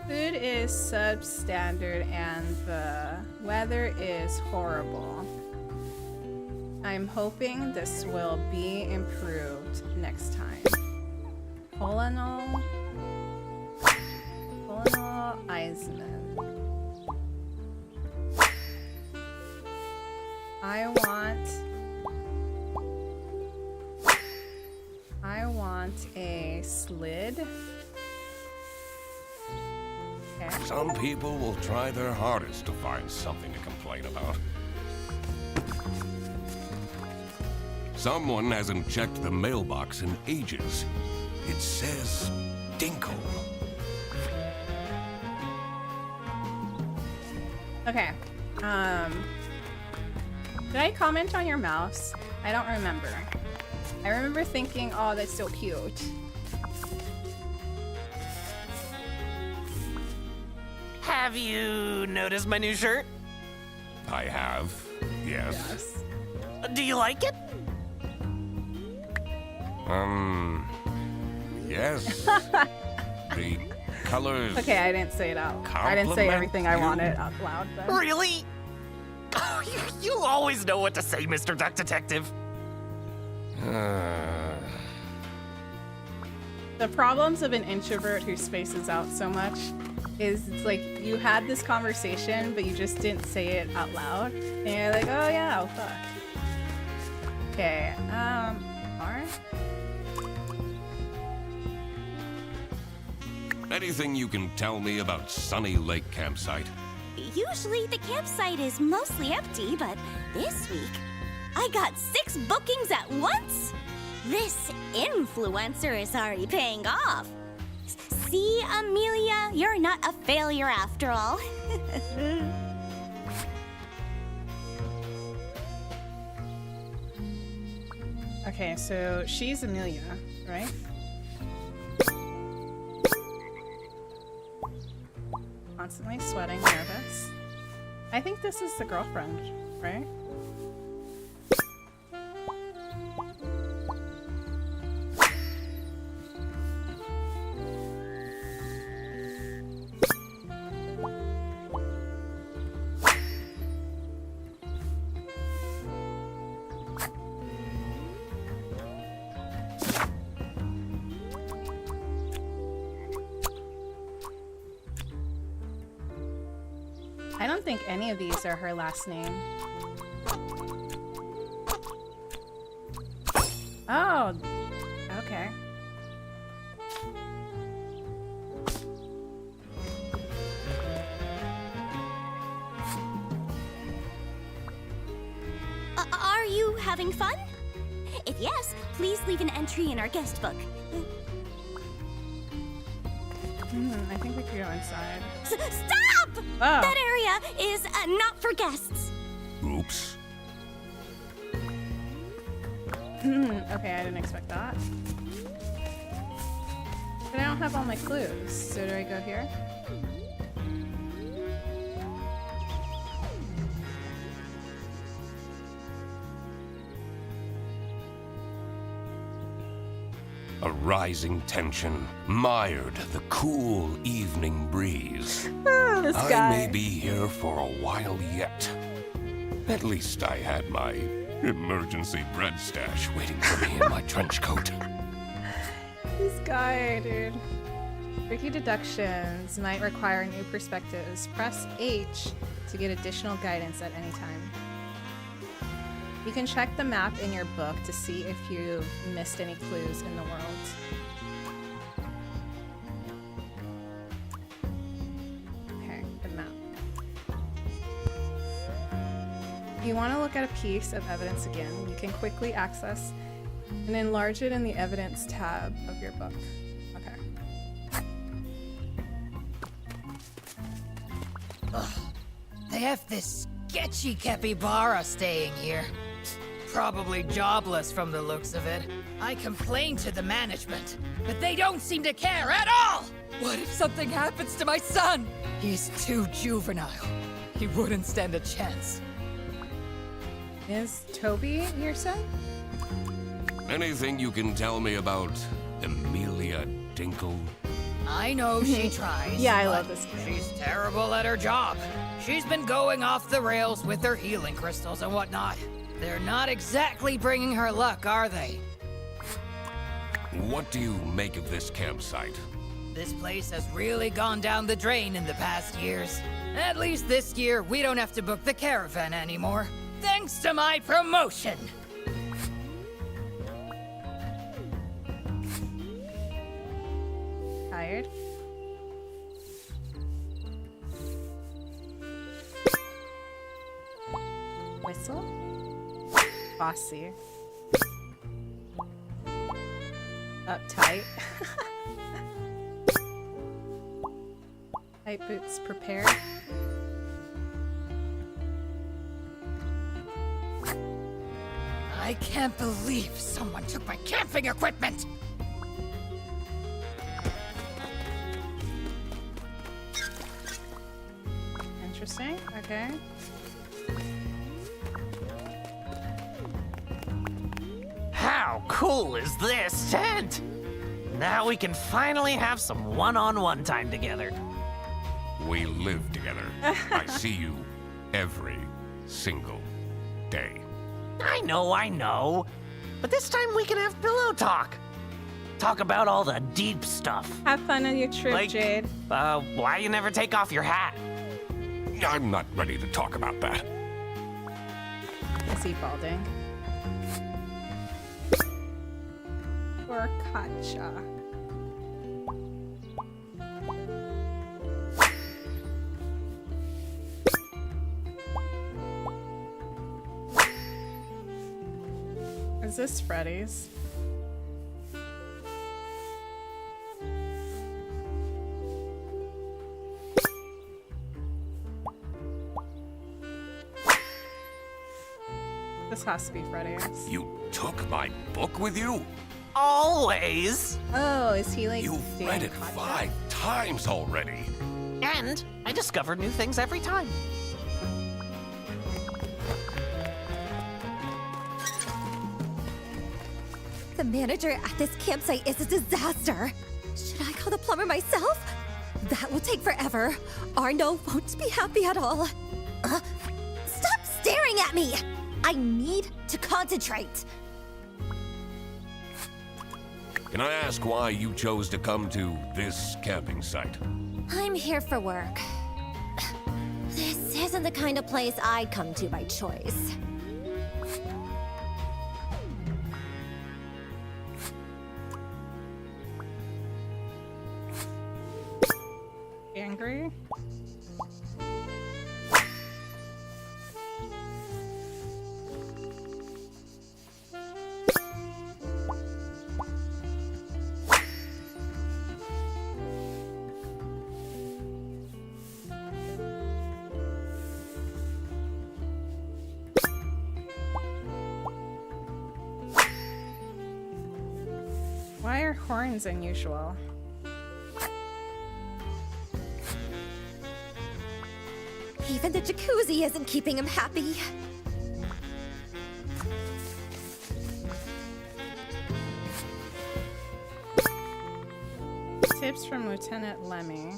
Food is substandard and the weather is horrible. I'm hoping this will be improved next time. Colonel Eisman. I want a slid. Okay. Some people will try their hardest to find something to complain about. Someone hasn't checked the mailbox in ages. It says Dinkle. Okay. Did I comment on your mouse? I don't remember. I remember thinking, oh, that's so cute. Have you noticed my new shirt? I have, yes. Do you like it? Yes. The colors. Okay, I didn't say it out. I didn't say Compliment everything I you. wanted out loud. Then. Really? Oh, you always know what to say, Mr. Duck Detective. the problems of an introvert who spaces out so much is it's like you had this conversation, but you just didn't say it out loud. And you're like, oh yeah, oh fuck. Okay, R? Anything you can tell me about Sunny Lake Campsite? Usually the campsite is mostly empty, but this week I got 6 bookings at once. This influencer is already paying off. See, Amelia, you're not a failure after all. Okay, so she's Amelia, right? Constantly sweating, nervous. I think this is the girlfriend, right? I don't think any of these are her last name. Oh, okay. Are you having fun? If yes, please leave an entry in our guest book. I think we could go inside. Stop! Oh. That area is not for guests. Oops. Okay, I didn't expect that. But I don't have all my clues, so do I go here? A rising tension mired the cool evening breeze. This I guy. may be here for a while yet. At least I had my emergency bread stash waiting for me in my trench coat. This guy, dude. Tricky deductions might require new perspectives. Press H to get additional guidance at any time. You can check the map in your book to see if you've missed any clues in the world. Okay, the map. If you want to look at a piece of evidence again, you can quickly access and enlarge it in the evidence tab of your book. Okay. They have this sketchy capybara staying here. Probably jobless from the looks of it. I complained to the management, but they don't seem to care at all! What if something happens to my son? He's too juvenile. He wouldn't stand a chance. Is Toby your son? Anything you can tell me about Amelia Dinkle? I know she tries. Yeah, I but love this game. She's terrible at her job. She's been going off the rails with her healing crystals and whatnot. They're not exactly bringing her luck, are they? What do you make of this campsite? This place has really gone down the drain in the past years. At least this year, we don't have to book the caravan anymore. Thanks to my promotion! Tired? Whistle? Bossy. Uptight. Tight boots prepared. I can't believe someone took my camping equipment! Interesting. Okay. How cool is this tent? Now we can finally have some one-on-one time together. We live together. I see you every single day. I know. But this time we can have pillow talk. talk about all the deep stuff. Have fun on your trip, Like, Jade. why you never take off your hat? I'm not ready to talk about that. Is he balding? Or Katja? Is this Freddy's? This has to be Freddy's. You took my book with you? Always. Oh, is he like You've dating read it Katja? 5 times already. And I discover new things every time. The manager at this campsite is a disaster. Should I call the plumber myself? That will take forever. Arno won't be happy at all. Stop staring at me! I need to concentrate. Can I ask why you chose to come to this camping site? I'm here for work. This isn't the kind of place I'd come to by choice. Angry? Why are horns unusual? Even the jacuzzi isn't keeping him happy. Tips from Lieutenant Lemmy.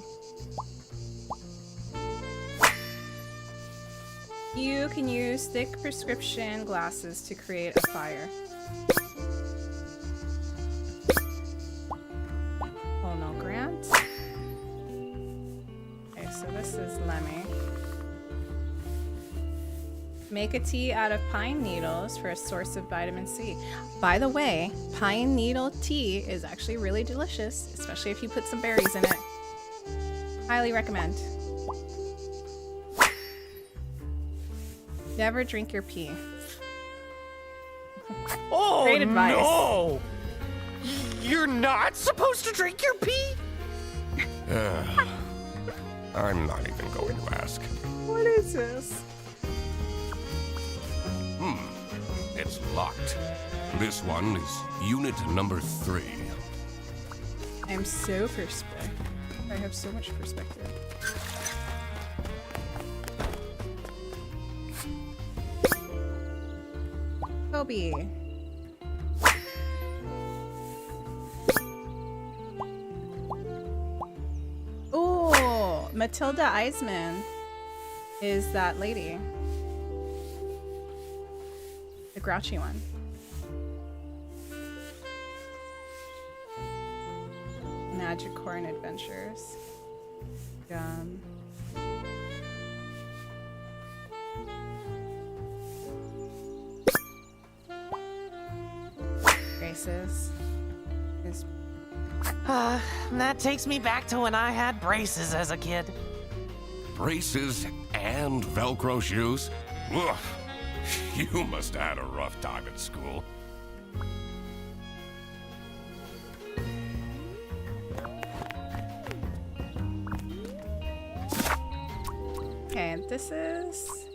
You can use thick prescription glasses to create a fire. Oh no, Grant. Okay, so this is Lemmy. Make a tea out of pine needles for a source of vitamin C. By the way, pine needle tea is actually really delicious, especially if you put some berries in it. Highly recommend. Never drink your pee. Oh, Great advice. no! You're not supposed to drink your pee? I'm not even going to ask. What is this? It's locked. This one is unit number 3. I'm so perspective. I have so much perspective. Kobe. Oh, Matilda Eisman is that lady. The grouchy one. Magicorn Adventures. Braces. Is That takes me back to when I had braces as a kid. Braces and Velcro shoes? Ugh. You must have had a rough time at school. okay, this is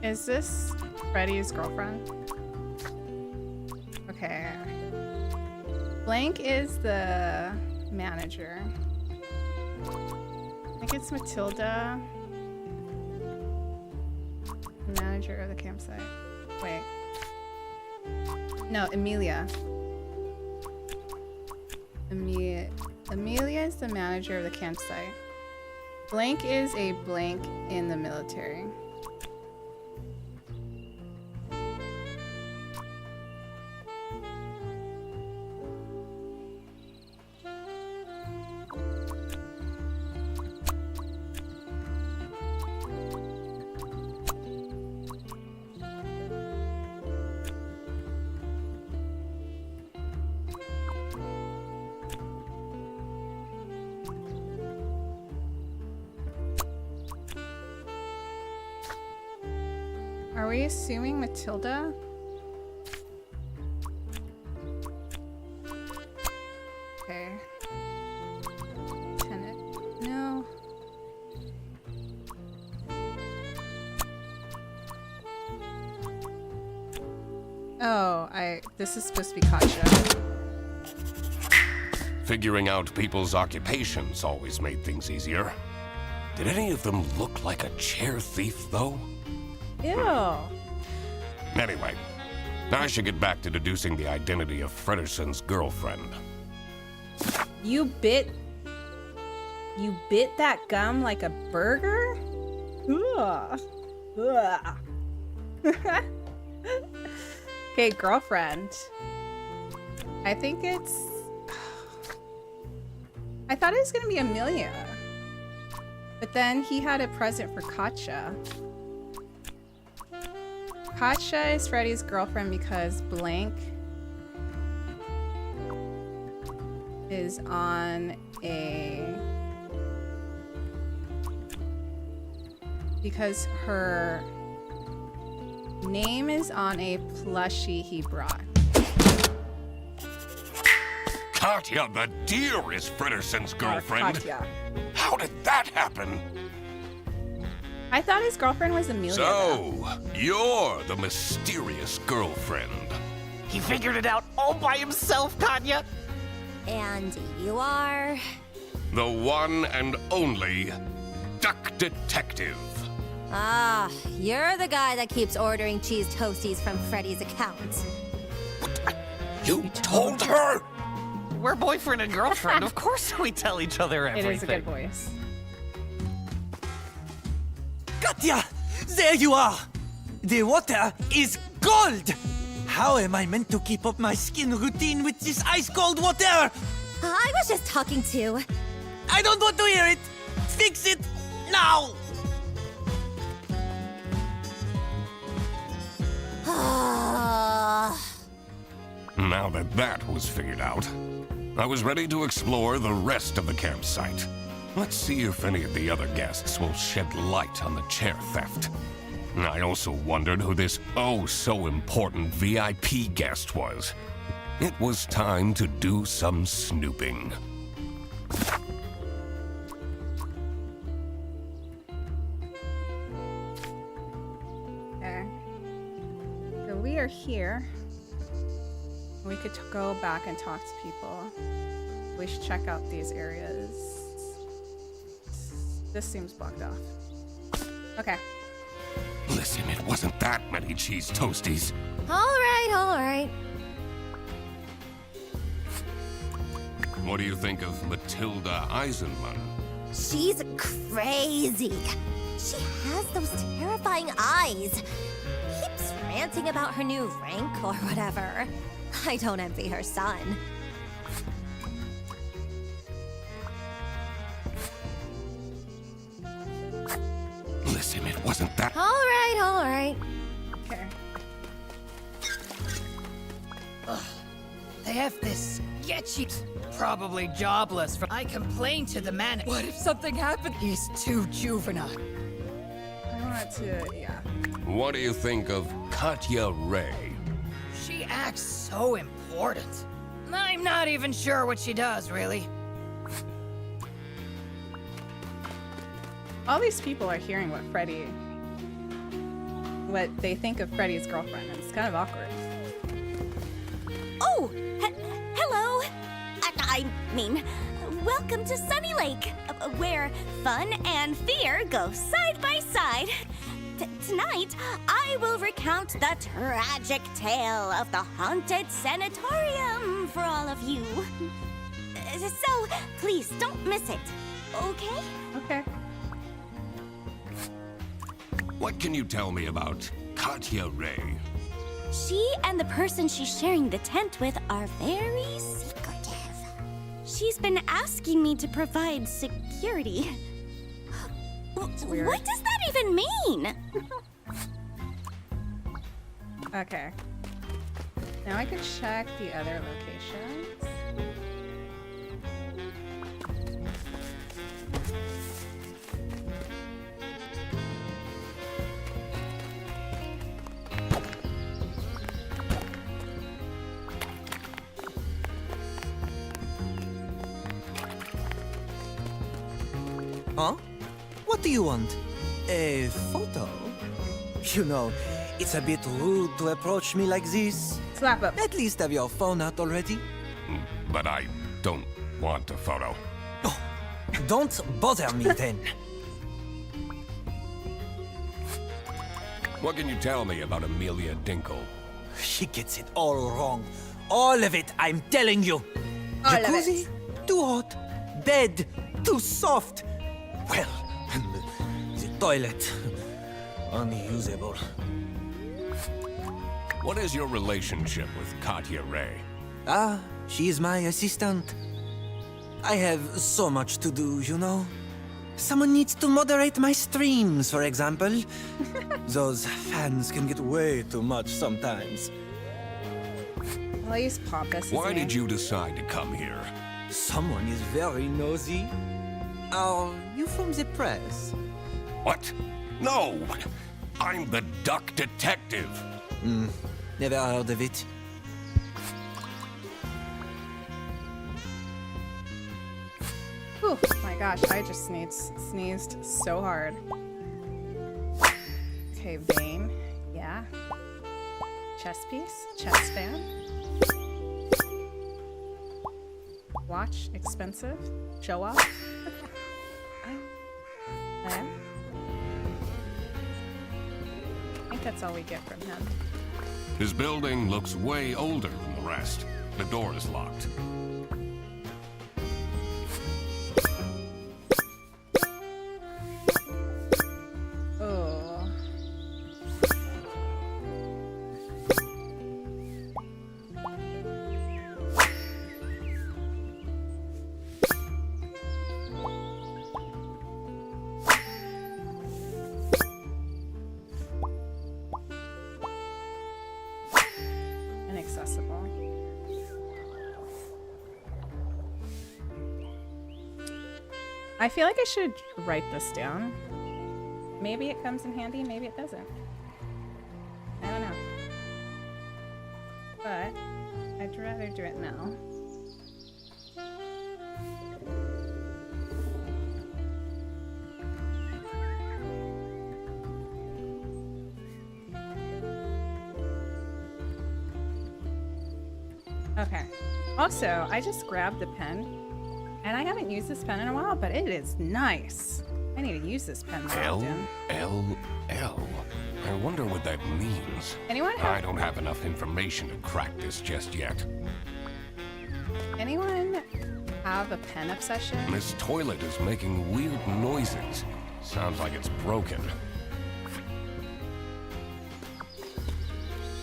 Is this Freddy's girlfriend? Okay. Blank is the manager. I think it's Matilda. Manager of the campsite. Wait. No, Emilia. Amelia is the manager of the campsite. Blank is a blank in the military. Are we assuming Matilda? Okay. Tenant. No. Oh, this is supposed to be Katja. Figuring out people's occupations always made things easier. Did any of them look like a chair thief, though? Ew. Anyway, I should get back to deducing the identity of Frederson's girlfriend. You bit that gum like a burger? Ugh. Ugh. Okay, girlfriend. I think it's... I thought it was gonna be Amelia. But then he had a present for Katja. Katja is Freddy's girlfriend because Blank is on a... Because her name is on a plushie he brought. Katja the deer is Frederson's girlfriend. Katja. How did that happen? I thought his girlfriend was Amelia. So, you're the mysterious girlfriend. He figured it out all by himself, Katya. And you are? The one and only Duck Detective. Ah, you're the guy that keeps ordering cheese toasties from Freddy's account. You told her? We're boyfriend and girlfriend. Of course we tell each other everything. It is a good voice. Katya! There you are! The water is cold! How am I meant to keep up my skin routine with this ice-cold water? I was just talking to... I don't want to hear it! Fix it now! Now that that was figured out, I was ready to explore the rest of the campsite. Let's see if any of the other guests will shed light on the chair theft. I also wondered who this oh-so-important VIP guest was. It was time to do some snooping. Okay. So we are here. We could go back and talk to people. We should check out these areas. This seems blocked off. Okay. Listen, it wasn't that many cheese toasties. All right. What do you think of Matilda Eisenman? She's crazy. She has those terrifying eyes. Keeps ranting about her new rank or whatever. I don't envy her son. Listen, it wasn't that... All right. Okay. They have this sketchy, probably jobless. I complained to the manager. What if something happened? He's too juvenile. I want to, yeah. What do you think of Katja Ray? She acts so important. I'm not even sure what she does, really. All these people are hearing what they think of Freddy's girlfriend, and it's kind of awkward. Oh, hello. I mean, welcome to Sunny Lake, where fun and fear go side by side. Tonight, I will recount the tragic tale of the haunted sanatorium for all of you. So, please don't miss it, okay? Okay. What can you tell me about Katya Ray? She and the person she's sharing the tent with are very secretive. She's been asking me to provide security. Weird. What does that even mean? Okay. Now I can check the other locations. Huh? What do you want? A photo? You know, it's a bit rude to approach me like this. Slap up. At least have your phone out already. But I don't want a photo. Oh, don't bother me then. What can you tell me about Amelia Dinkle? She gets it all wrong. All of it, I'm telling you. All of Jacuzzi, too hot. Bed, too soft. Well, the toilet, unusable. What is your relationship with Katya Ray? Ah, she's my assistant. I have so much to do, you know. Someone needs to moderate my streams, for example. Those fans can get way too much sometimes. I'll use Pompous. Why did you decide to come here? Someone is very nosy. Are you from the press? What? No! I'm the Duck Detective. Never heard of it. Oh my gosh, I just sneezed so hard. Okay, vein. Yeah. Chess piece. Chess fan. Watch. Expensive. Show off. Okay. I think that's all we get from him. His building looks way older than the rest. The door is locked. Oh. Inaccessible. I feel like I should write this down. Maybe it comes in handy, maybe it doesn't. I don't know. But I'd rather do it now. Okay. Also, I just grabbed the pen, and I haven't used this pen in a while, but it is nice. I need to use this pen more often. L. I wonder what that means. Anyone I have, don't have enough information to crack this just yet. anyone have a pen obsession? This toilet is making weird noises. Sounds like it's broken.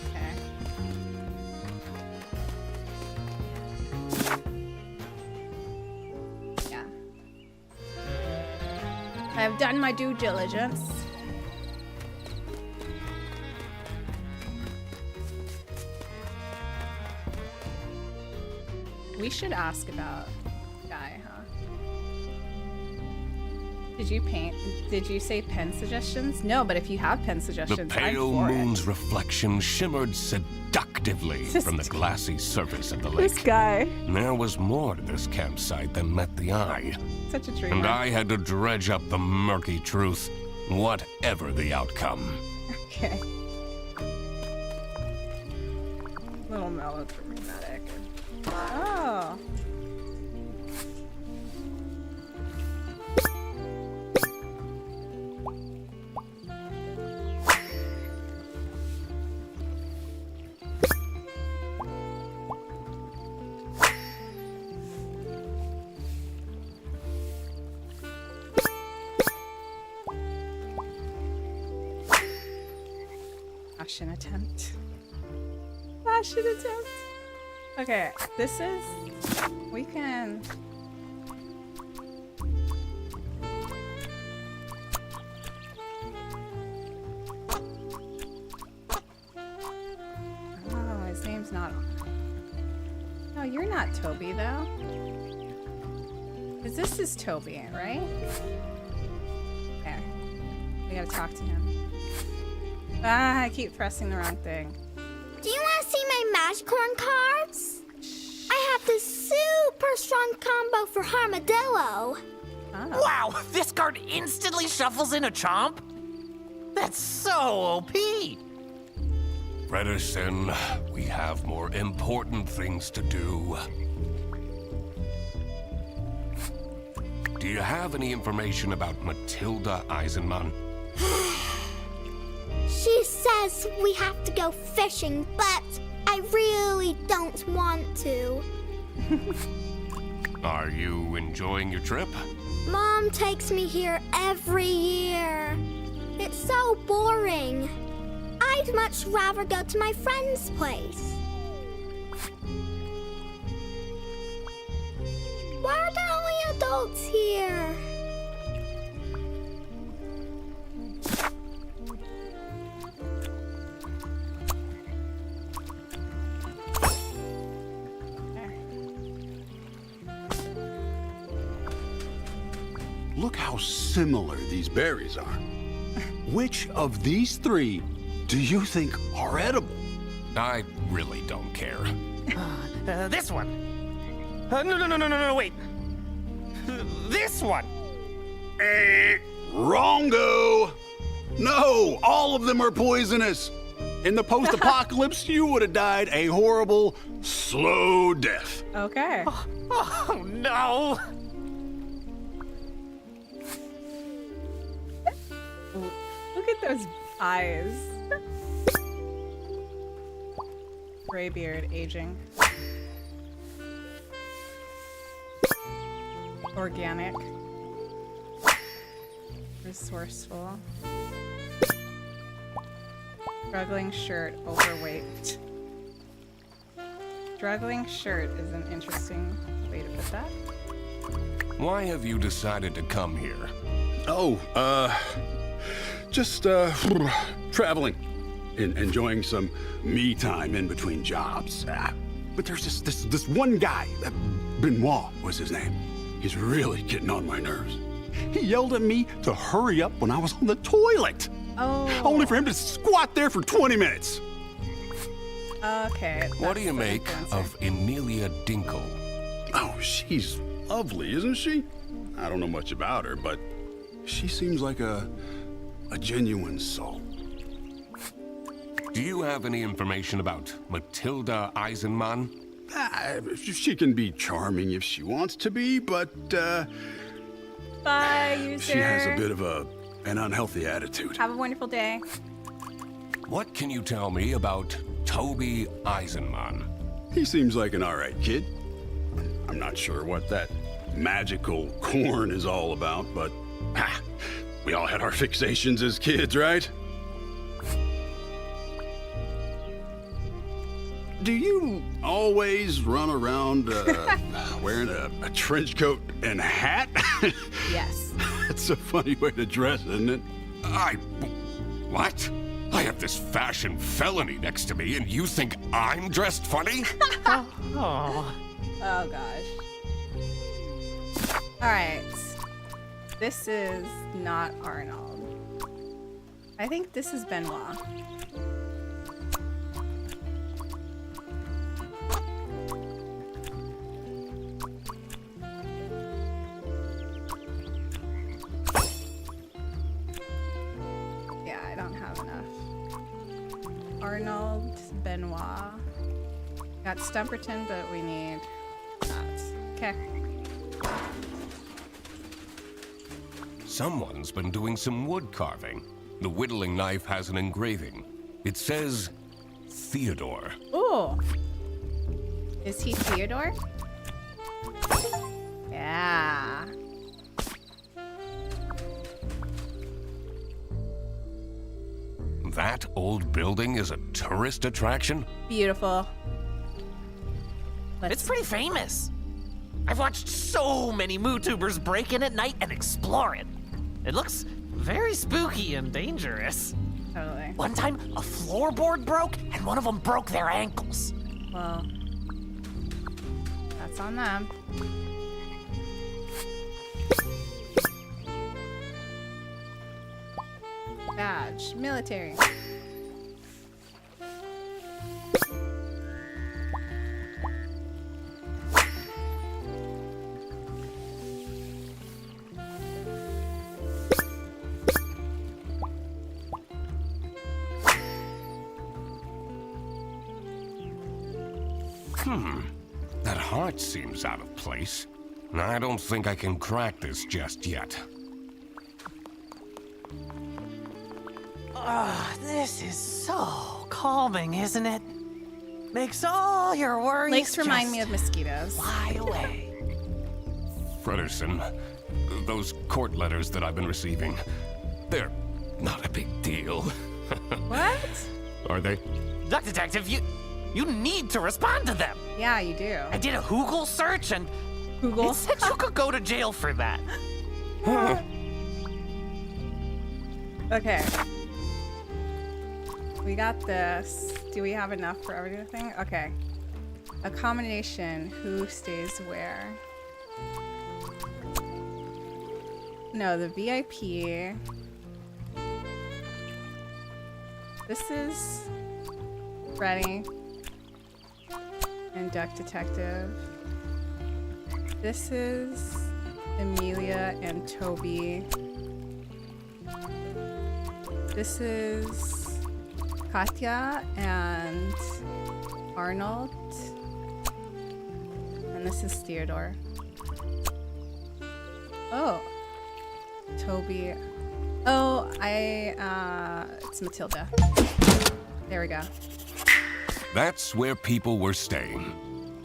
Okay. Yeah. I have done my due diligence. We should ask about Guy, huh? Did you paint? Did you say pen suggestions? No, but if you have pen The suggestions, pale I'm for moon's it. reflection shimmered seductively from the glassy surface of the lake. This guy, There was more to this campsite than met the eye, such a dreamer. and I had to dredge up the murky truth, whatever the outcome. Okay. Little melodramatic. Oh. Fashion attempt. Fashion attempt. Okay, this is... We can... Oh, his name's not... No, you're not Toby, though. Because this is Toby, right? Okay. We gotta talk to him. Ah, I keep pressing the wrong thing. Do you want to see my Magicorn cards? I have this super strong combo for Armadillo. Oh. Wow, this card instantly shuffles in a chomp? That's so OP! Bredesen, we have more important things to do. Do you have any information about Matilda Eisenman? She says we have to go fishing, but I really don't want to. Are you enjoying your trip? Mom takes me here every year. It's so boring. I'd much rather go to my friend's place. Why are there only adults here? Look how similar these berries are. Which of these three do you think are edible? I really don't care. This one. No, wait. This one. Wrongo! No, all of them are poisonous. In the post-apocalypse, you would have died a horrible, slow death. Okay. Oh, no! Look at those eyes. Graybeard aging. Organic. Resourceful. Struggling shirt, overweight. Struggling shirt is an interesting way to put that. Why have you decided to come here? Oh, just traveling. Enjoying some me time in between jobs. But there's this one guy, Benoit was his name. He's really getting on my nerves. He yelled at me to hurry up when I was on the toilet. Oh. Only for him to squat there for 20 minutes. Okay. What do you make of Emilia Dinkle? Oh, she's lovely, isn't she? I don't know much about her, but she seems like a genuine soul. Do you have any information about Matilda Eisenman? She can be charming if she wants to be, but Bye, user. she has a bit of an unhealthy attitude. Have a wonderful day. What can you tell me about Toby Eisenman? He seems like an alright kid. I'm not sure what that magical corn is all about, but we all had our fixations as kids, right? Do you always run around wearing a trench coat and hat? Yes. That's a funny way to dress, isn't it? What? I have this fashion felony next to me, and you think I'm dressed funny? Oh. Oh gosh. Alright. This is not Arnold. I think this is Benoit. Yeah, I don't have enough. Arnold, Benoit. Got Stumperton, but we need that. Okay. Someone's been doing some wood carving. The whittling knife has an engraving. It says Theodore. Ooh. Is he Theodore? Yeah. that old building is a tourist attraction? Beautiful. It's pretty famous. I've watched so many MooTubers break in at night and explore it. It looks very spooky and dangerous. Totally. One time, a floorboard broke and one of them broke their ankles. Well, that's on them. Badge, military. That heart seems out of place. I don't think I can crack this just yet. This is so calming, isn't it? Makes all your worries Lakes remind just me of mosquitoes. fly away. Frederson, those court letters that I've been receiving, they're not a big deal. What? Are they? Duck Detective, you need to respond to them. Yeah, you do. I did a Google search and Google. it said you could go to jail for that. Okay. We got this. Do we have enough for everything? Okay. Accommodation. Who stays where? No, the VIP. This is Freddy and Duck Detective. This is Emilia and Toby. This is Katya and Arnold. And this is Theodore. Oh. Toby. Oh, it's Matilda. There we go. That's where people were staying.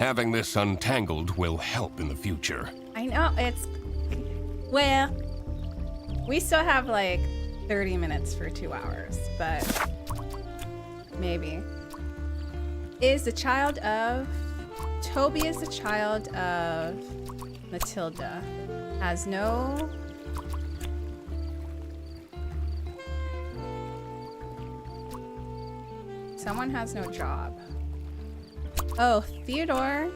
Having this untangled will help in the future. I know, well, we still have like 30 minutes for 2 hours, but maybe. Toby is the child of Matilda. Has no... Someone has no job. Oh, Theodore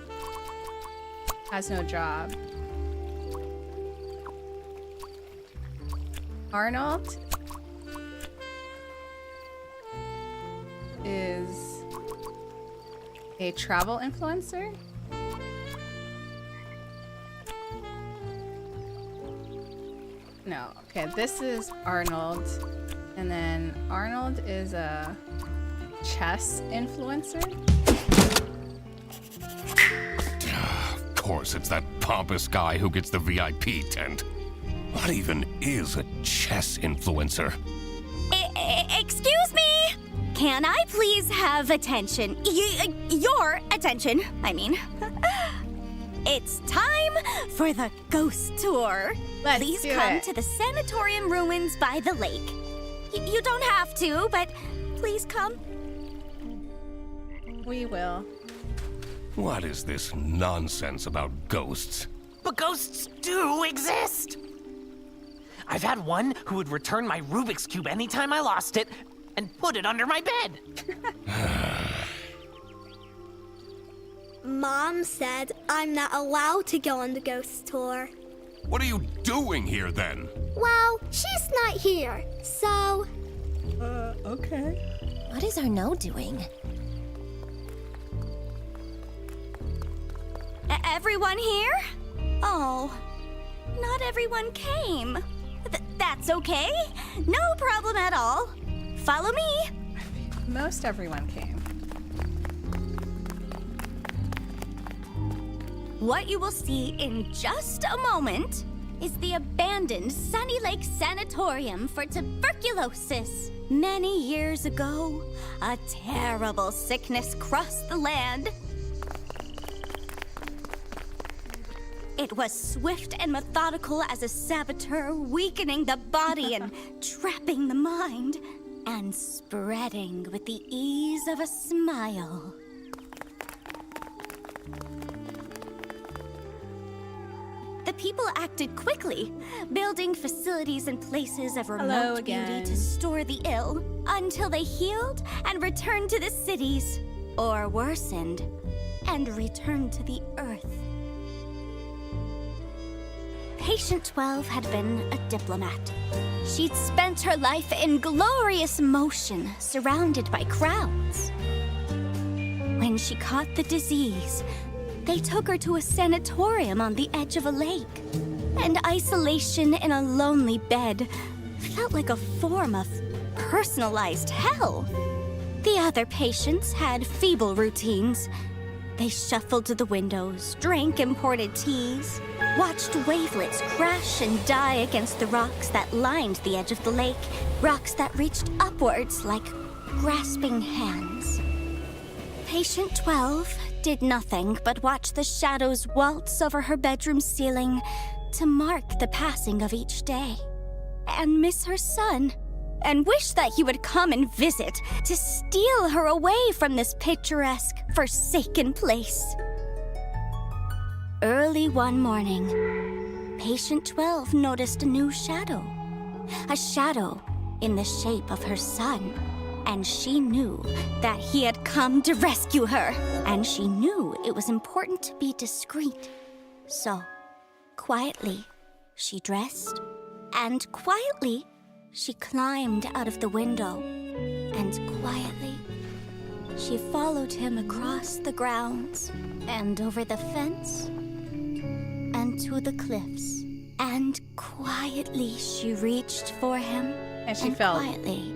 has no job. Arnold is a travel influencer. No, okay, this is Arnold. And then Arnold is a chess influencer. Of course, it's that pompous guy who gets the VIP tent. What even is a chess influencer? Excuse me! Can I please have attention? Your attention, I mean. It's time for the ghost tour. Please come to the sanatorium ruins by the lake. You don't have to, but please come. We will. What is this nonsense about ghosts? But ghosts do exist! I've had one who would return my Rubik's Cube anytime I lost it and put it under my bed. Mom said I'm not allowed to go on the ghost tour. What are you doing here then? Well, she's not here, so... Okay. What is Arnaud doing? Everyone here? Oh, not everyone came. That's okay. No problem at all. Follow me. Most everyone came. What you will see in just a moment is the abandoned Sunny Lake Sanatorium for tuberculosis. Many years ago, a terrible sickness crossed the land. It was swift and methodical as a saboteur, weakening the body and trapping the mind. and spreading with the ease of a smile. The people acted quickly, building facilities and places of remote beauty to store the ill until they healed and returned to the cities, or worsened and returned to the earth. Patient 12 had been a diplomat. She'd spent her life in glorious motion, surrounded by crowds. When she caught the disease, they took her to a sanatorium on the edge of a lake. And isolation in a lonely bed felt like a form of personalized hell. The other patients had feeble routines. They shuffled to the windows, drank imported teas, watched wavelets crash and die against the rocks that lined the edge of the lake, rocks that reached upwards like grasping hands. Patient 12 did nothing but watch the shadows waltz over her bedroom ceiling to mark the passing of each day, and miss her son, and wish that he would come and visit to steal her away from this picturesque, forsaken place. Early one morning, Patient 12 noticed a new shadow. A shadow in the shape of her son. And she knew that he had come to rescue her. And she knew it was important to be discreet. So, quietly, she dressed. And quietly, she climbed out of the window. And quietly, she followed him across the grounds. And over the fence. And to the cliffs. And quietly, she reached for him. And she fell. Quietly,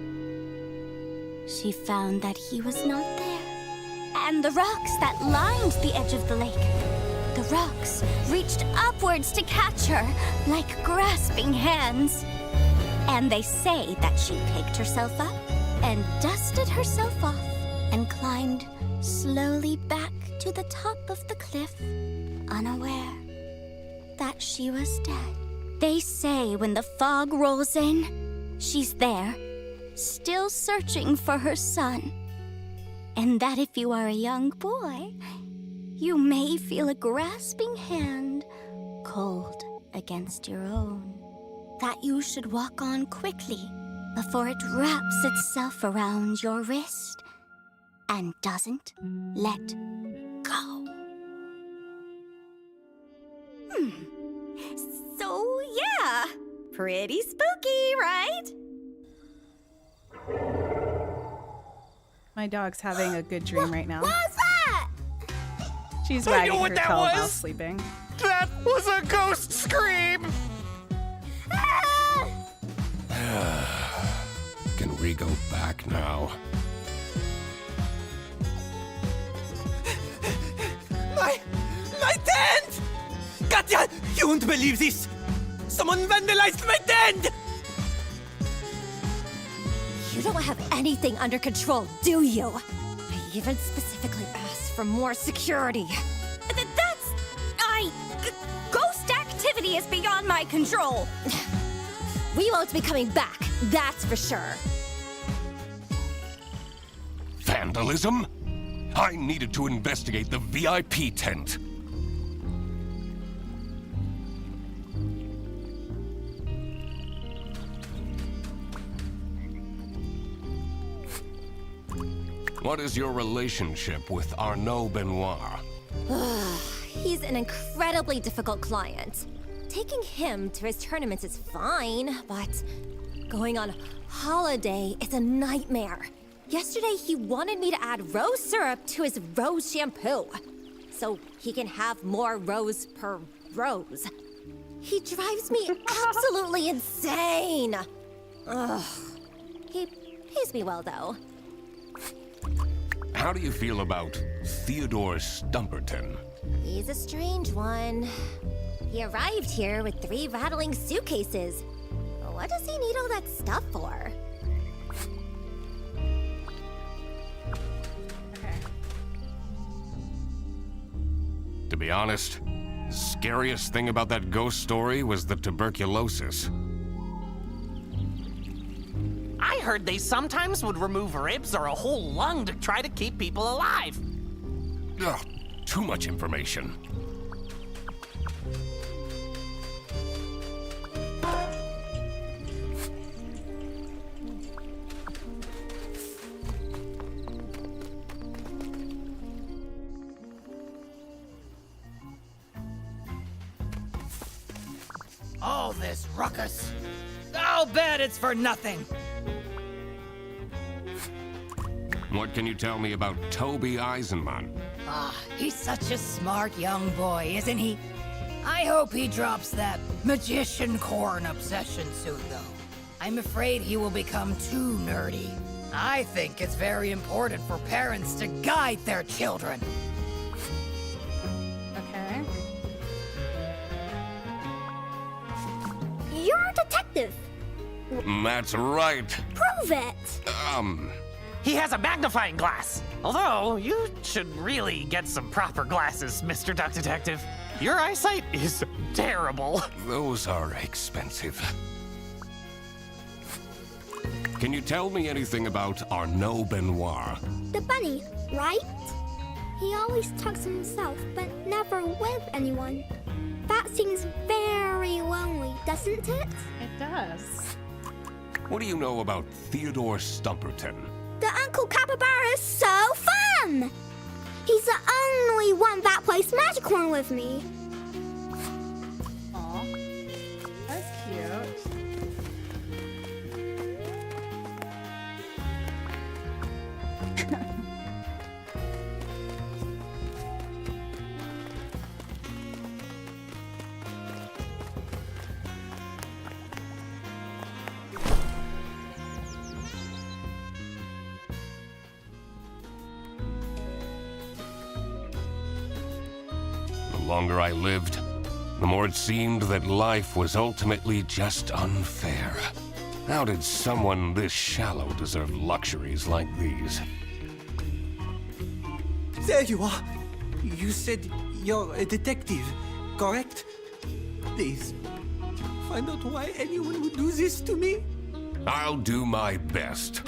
she found that he was not there. And the rocks that lined the edge of the lake, the rocks reached upwards to catch her like grasping hands. And they say that she picked herself up and dusted herself off and climbed slowly back to the top of the cliff, unaware that she was dead. They say when the fog rolls in, she's there, still searching for her son. And that if you are a young boy, you may feel a grasping hand cold against your own. That you should walk on quickly before it wraps itself around your wrist and doesn't let go. So, yeah, pretty spooky, right? My dog's having a good dream right now. What was that? She's I know wagging what her that tail while was. sleeping. That was a ghost scream! Can we go back now? My tent! Katya, you won't believe this! Someone vandalized my tent! You don't have anything under control, do you? I even specifically asked for more security. Ghost activity is beyond my control. We won't be coming back, that's for sure. Vandalism? I needed to investigate the VIP tent. What is your relationship with Arnaud Benoit? He's an incredibly difficult client. Taking him to his tournaments is fine, but going on holiday is a nightmare. Yesterday, he wanted me to add rose syrup to his rose shampoo, so he can have more rose per rose. He drives me absolutely insane. Ugh. He pays me well, though. How do you feel about Theodore Stumperton? He's a strange one. He arrived here with 3 rattling suitcases. What does he need all that stuff for? To be honest, the scariest thing about that ghost story was the tuberculosis. I heard they sometimes would remove ribs or a whole lung to try to keep people alive. Ugh, too much information. All this ruckus. I'll bet it's for nothing. What can you tell me about Toby Eisenman? Ah, he's such a smart young boy, isn't he? I hope he drops that magician corn obsession soon, though. I'm afraid he will become too nerdy. I think it's very important for parents to guide their children. Okay. You're a detective. That's right. Prove it. He has a magnifying glass. Although, you should really get some proper glasses, Mr. Duck Detective. Your eyesight is terrible. Those are expensive. Can you tell me anything about Arnaud Benoit? The bunny, right? He always talks to himself, but never with anyone. That seems very lonely, doesn't it? It does. What do you know about Theodore Stumperton? The Uncle Capybara is so fun! He's the only one that plays Magic Horn with me. Aw. That's cute. The longer I lived, the more it seemed that life was ultimately just unfair. How did someone this shallow deserve luxuries like these? There you are. You said you're a detective, correct? Please, find out why anyone would do this to me. I'll do my best.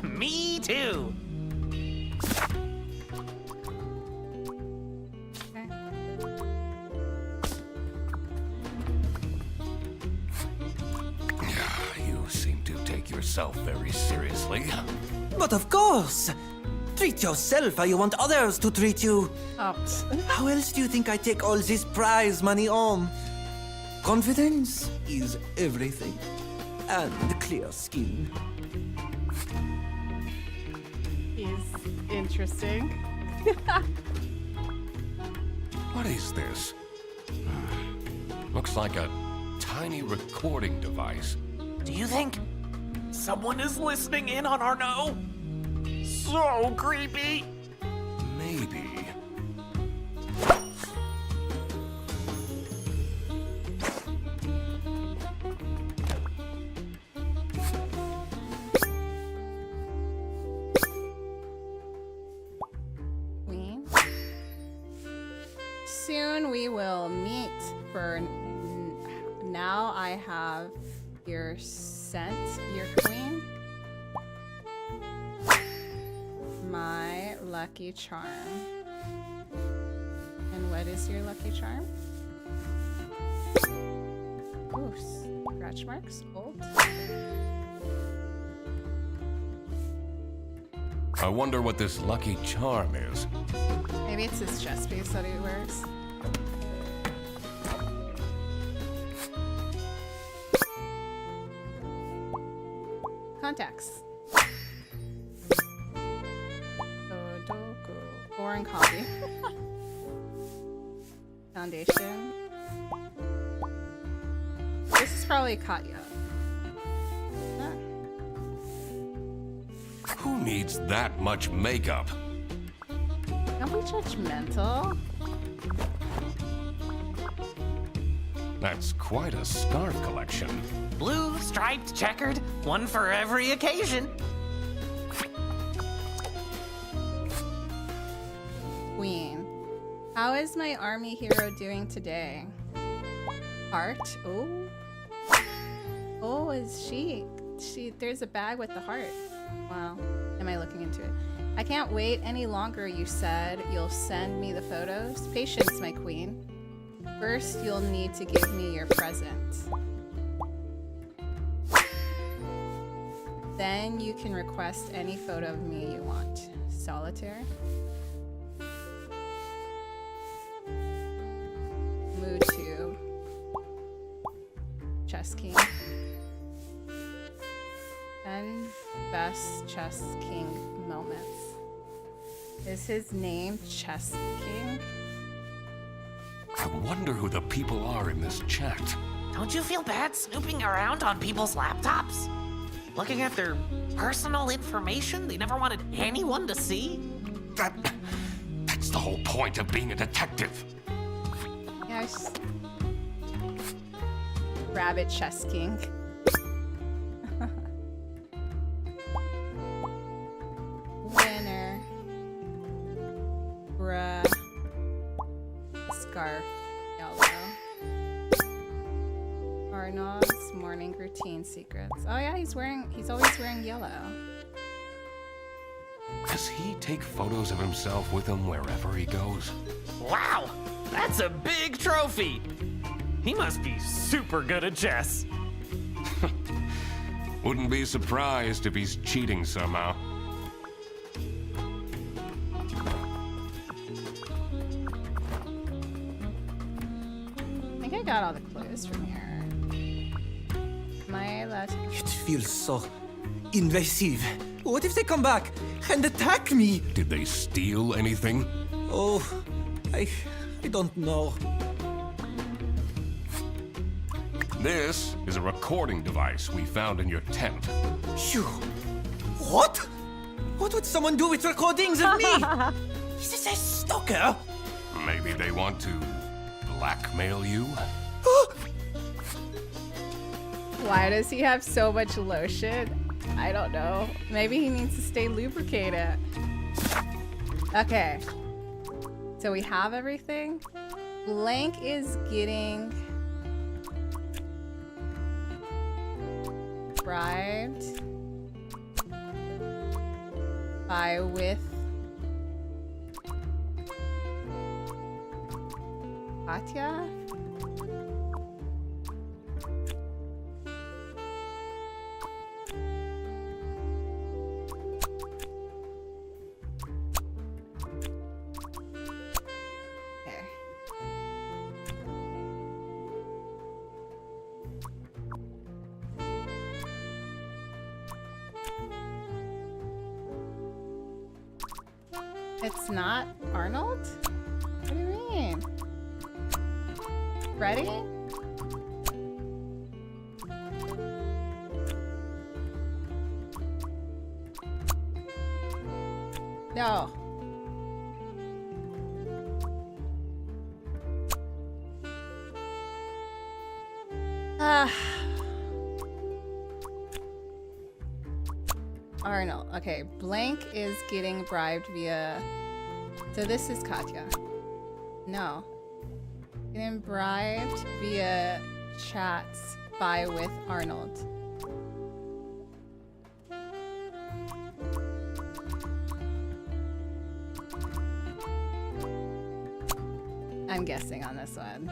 Me too. You seem to take yourself very seriously. But of course! Treat yourself how you want others to treat you. Oops. How else do you think I take all this prize money home? Confidence is everything. And clear skin. He's interesting. What is this? Looks like a tiny recording device. Do you think someone is listening in on Arnaud? So creepy. Maybe. Soon we will meet. For now, I have your scent, your queen. My lucky charm. And what is your lucky charm? Ooh, scratch marks, old. I wonder what this lucky charm is. Maybe it's his chest piece that he wears. Contacts. Sudoku. Boring copy. Foundation. This is probably Katya. Ah. Who needs that much makeup? Don't be judgmental. That's quite a scarf collection. Blue, striped, checkered, one for every occasion. Queen. How is my army hero doing today? Heart. Oh. Oh, is she there's a bag with the heart. Wow. Am I looking into it? I can't wait any longer, you said. You'll send me the photos? Patience, my queen. First, you'll need to give me your present. Then you can request any photo of me you want. Solitaire. Mood tube. Chess king. 10 best chess king moments. Is his name Chess King? I wonder who the people are in this chat. Don't you feel bad snooping around on people's laptops? Looking at their personal information they never wanted anyone to see? That's the whole point of being a detective. Yes. Rabbit Chess King. Winner. Bruh. Scarf. Yellow. Arnold's morning routine secrets. Oh yeah, he's always wearing yellow. Does he take photos of himself with him wherever he goes? Wow! That's a big trophy! He must be super good at chess. Wouldn't be surprised if he's cheating somehow. I think I got all the clues from here. Am I allowed to... It feels so invasive. What if they come back and attack me? Did they steal anything? Oh, I don't know. This is a recording device we found in your tent. Phew. What? What would someone do with recordings of me? Is this a stalker? Maybe they want to blackmail you? Why does he have so much lotion? I don't know. Maybe he needs to stay lubricated. Okay. So we have everything. Blank is getting bribed by with Katya? Okay. It's not Arnold? What do you mean? Ready? No. Arnold. Okay, Blank is getting bribed via... So this is Katya. No. Getting bribed via chats by with Arnold. I'm guessing on this one.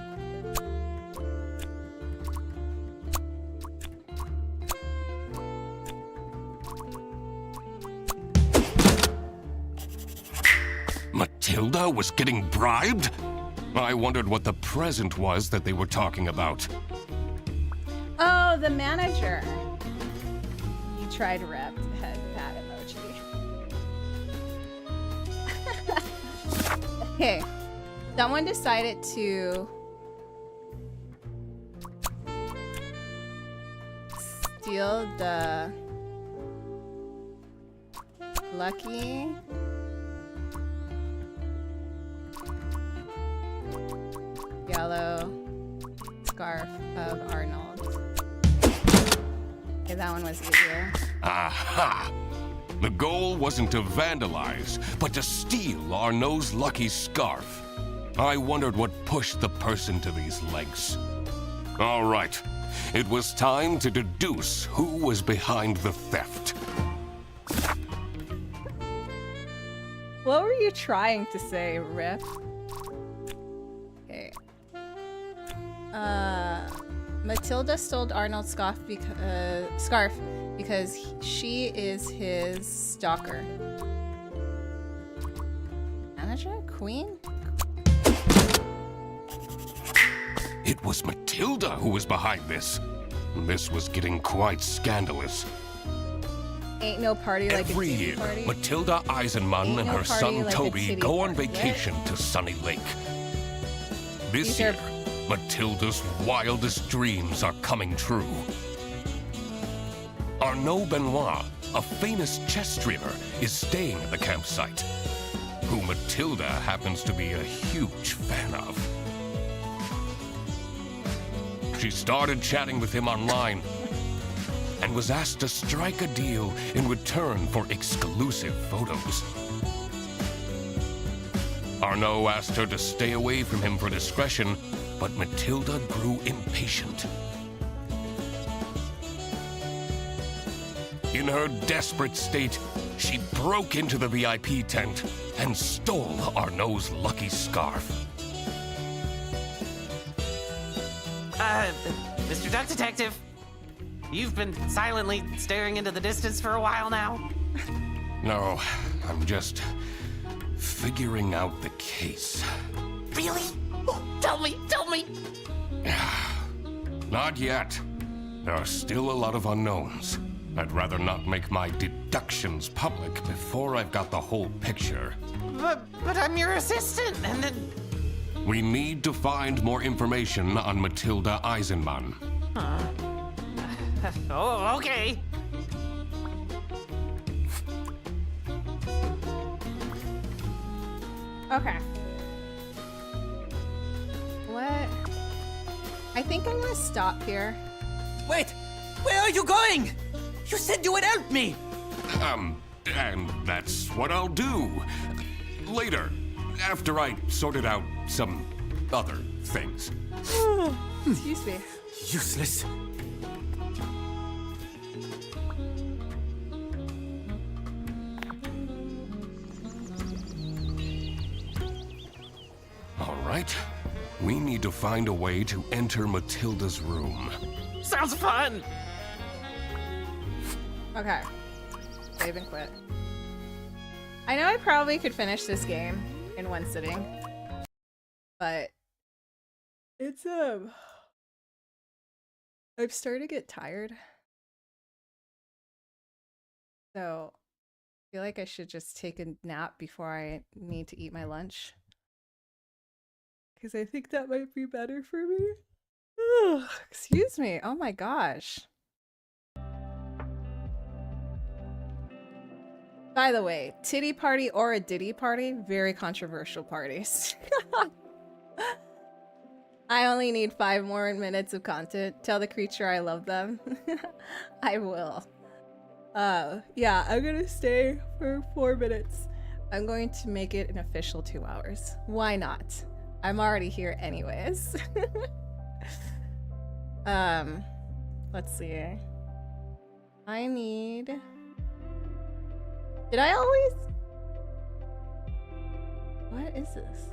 Matilda was getting bribed? I wondered what the present was that they were talking about. Oh, the manager. You tried rep head that emoji. Okay. Someone decided to steal the lucky yellow scarf of Arnold. Okay, that one was easier. Aha! The goal wasn't to vandalize, but to steal Arnaud's lucky scarf. I wondered what pushed the person to these lengths. All right, It was time to deduce who was behind the theft. What were you trying to say, Riff? Okay. Matilda stole Arnold's scarf because she is his stalker. Manager? Queen? It was Matilda who was behind this. This was getting quite scandalous. Ain't no party like Every a titty year, party. Matilda Eisenman Ain't and no her party son like a Toby titty go on party, vacation to Sunny Lake. This These are- year, Matilda's wildest dreams are coming true. Arnaud Benoit, a famous chess streamer, is staying at the campsite, who Matilda happens to be a huge fan of. She started chatting with him online and was asked to strike a deal in return for exclusive photos. Arnaud asked her to stay away from him for discretion, but Matilda grew impatient. In her desperate state, she broke into the VIP tent and stole Arnaud's lucky scarf. Mr. Duck Detective, you've been silently staring into the distance for a while now. No, I'm just figuring out the case. Really? Oh, tell me! Not yet. There are still a lot of unknowns. I'd rather not make my deductions public before I've got the whole picture. But I'm your assistant, and then... We need to find more information on Matilda Eisenman. Oh, okay. Okay. What? I think I'm gonna stop here. Wait! Where are you going? You said you would help me! And that's what I'll do. Later, after I sorted out some other things. Excuse me. Useless. All right. We need to find a way to enter Matilda's room. Sounds fun! Okay. Save and quit. I know I probably could finish this game in one sitting, but it's I'm starting to get tired. So I feel like I should just take a nap before I need to eat my lunch. Because I think that might be better for me. Ugh, excuse me. Oh my gosh. By the way, titty party or a ditty party, very controversial parties. I only need 5 more minutes of content. Tell the creature I love them. I will. Yeah, I'm gonna stay for 4 minutes. I'm going to make it an official 2 hours. Why not? I'm already here anyways. Let's see. I need... Did I always? What is this?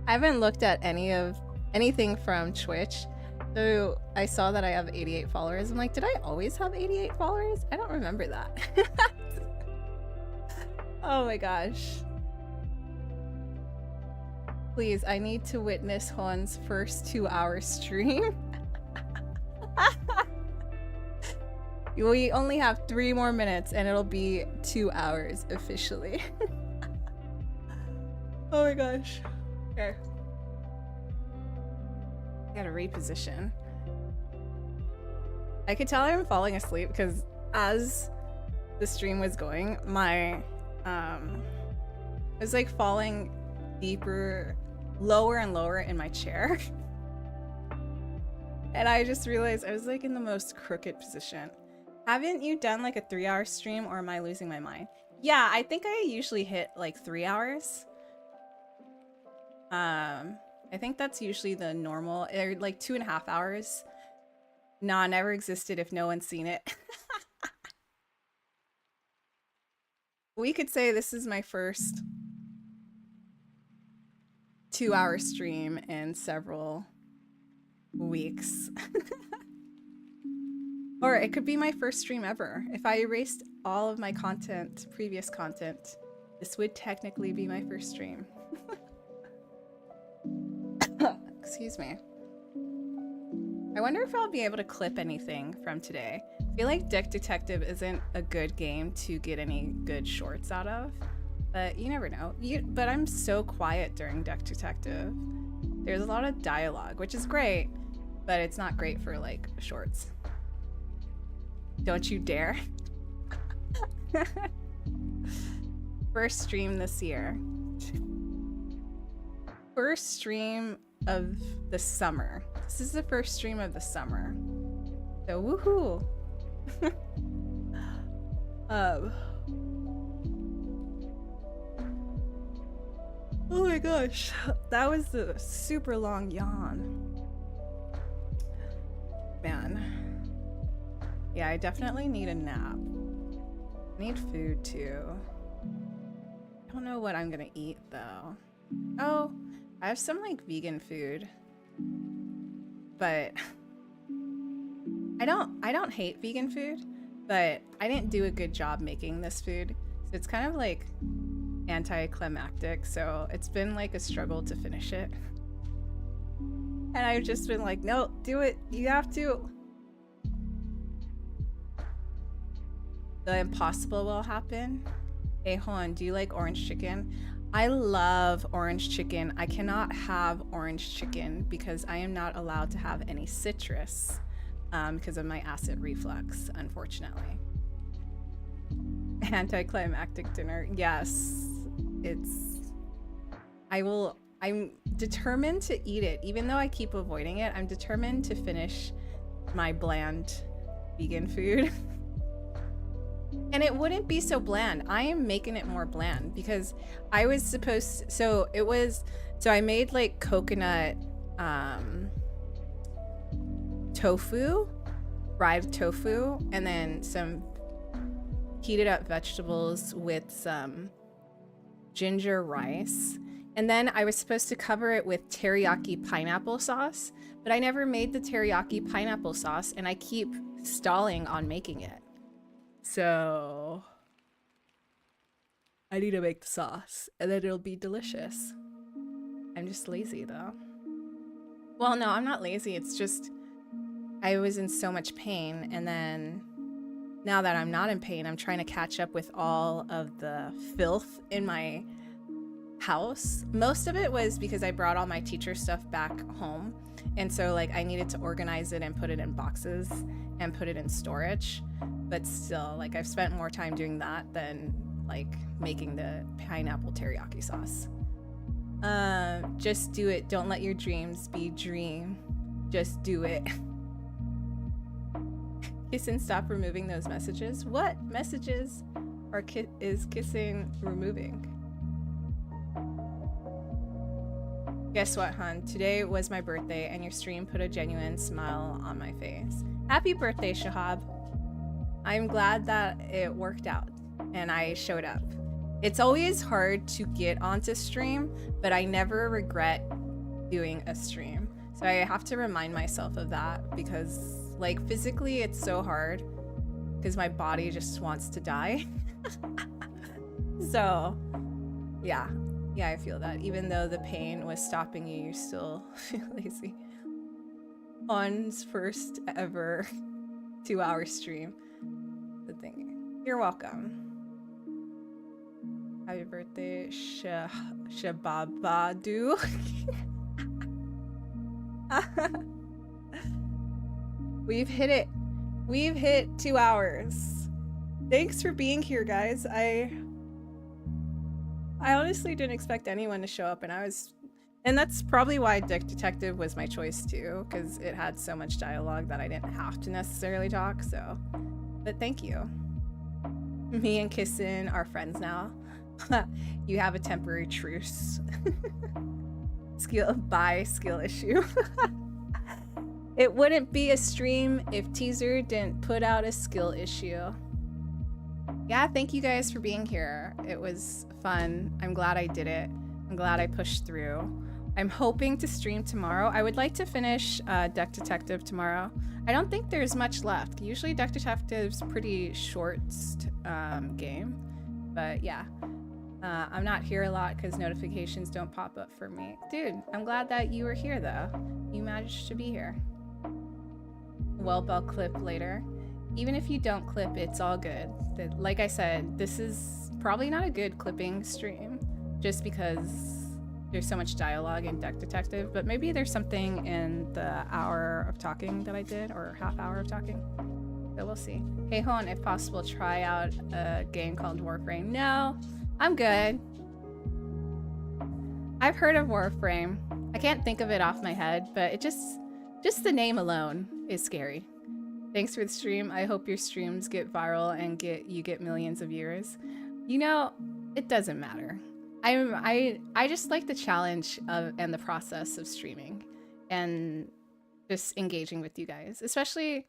I haven't looked at anything from Twitch. So I saw that I have 88 followers. I'm like, did I always have 88 followers? I don't remember that. Oh my gosh. Please, I need to witness Juan's first 2-hour stream. We only have 3 more minutes and it'll be 2 hours officially. Oh my gosh. Okay. Gotta reposition. I could tell I'm falling asleep because as the stream was going, my I was like falling deeper, lower and lower in my chair. And I just realized I was like in the most crooked position. Haven't you done like a 3-hour stream, or am I losing my mind? Yeah, I think I usually hit like 3 hours. I think that's usually the normal, or like 2.5 hours. Nah, never existed if no one's seen it. We could say this is my first 2-hour stream in several weeks. Or it could be my first stream ever. If I erased all of my content, previous content, this would technically be my first stream. Excuse me. I wonder if I'll be able to clip anything from today. I feel like Deck Detective isn't a good game to get any good shorts out of, but you never know. But I'm so quiet during Deck Detective. There's a lot of dialogue, which is great, but it's not great for like shorts. Don't you dare. First stream this year. First stream of the summer. This is the first stream of the summer. So woohoo. Oh my gosh, that was a super long yawn. Man. Yeah, I definitely need a nap. I need food too. I don't know what I'm gonna eat though. Oh, I have some like vegan food. But I don't hate vegan food, but I didn't do a good job making this food. So it's kind of like anticlimactic, so it's been like a struggle to finish it. And I've just been like, no, do it. You have to. The impossible will happen. Hey, Hon, do you like orange chicken? I love orange chicken. I cannot have orange chicken because I am not allowed to have any citrus because of my acid reflux, unfortunately. Anticlimactic dinner. Yes, I'm determined to eat it. Even though I keep avoiding it, I'm determined to finish my bland vegan food. And it wouldn't be so bland. I am making it more bland because I was supposed so I made like coconut tofu, fried tofu, and then some heated up vegetables with some ginger rice. And then I was supposed to cover it with teriyaki pineapple sauce, but I never made the teriyaki pineapple sauce and I keep stalling on making it. So I need to make the sauce and then it'll be delicious. I'm just lazy though. Well, no, I'm not lazy. It's just I was in so much pain, and then now that I'm not in pain, I'm trying to catch up with all of the filth in my house. Most of it was because I brought all my teacher stuff back home, and so like I needed to organize it and put it in boxes and put it in storage. But still, like I've spent more time doing that than like making the pineapple teriyaki sauce. Just do it. Don't let your dreams be dream. Just do it. Kissing, stop removing those messages. What messages are is Kissing removing? Guess what, hon? Today was my birthday and your stream put a genuine smile on my face. Happy birthday, Shahab. I'm glad that it worked out and I showed up. It's always hard to get onto stream, but I never regret doing a stream. So I have to remind myself of that because like physically it's so hard because my body just wants to die. So yeah, I feel that. Even though the pain was stopping you, you still feel lazy. On's first ever 2-hour stream. The thing. You're welcome. Happy birthday, Shababadu. We've hit it. We've hit 2 hours. Thanks for being here, guys. I honestly didn't expect anyone to show up, and that's probably why Deck Detective was my choice too, because it had so much dialogue that I didn't have to necessarily talk. So, but thank you. Me and Kissin are friends now. You have a temporary truce. skill issue. It wouldn't be a stream if Teaser didn't put out a skill issue. Yeah, thank you guys for being here. It was fun. I'm glad I did it. I'm glad I pushed through. I'm hoping to stream tomorrow. I would like to finish Duck Detective tomorrow. I don't think there's much left. Usually Duck Detective's pretty short game. But yeah, I'm not here a lot because notifications don't pop up for me. Dude, I'm glad that you were here though. You managed to be here. Welp, I'll clip later. Even if you don't clip, it's all good. Like I said, this is probably not a good clipping stream just because there's so much dialogue in Duck Detective, but maybe there's something in the hour of talking that I did, or half hour of talking. So we'll see. Hey Hon, if possible, try out a game called Warframe. No, I'm good. I've heard of Warframe. I can't think of it off my head, but it just the name alone is scary. Thanks for the stream. I hope your streams get viral and you get millions of viewers. You know, it doesn't matter. I just like the challenge and the process of streaming and just engaging with you guys. Especially,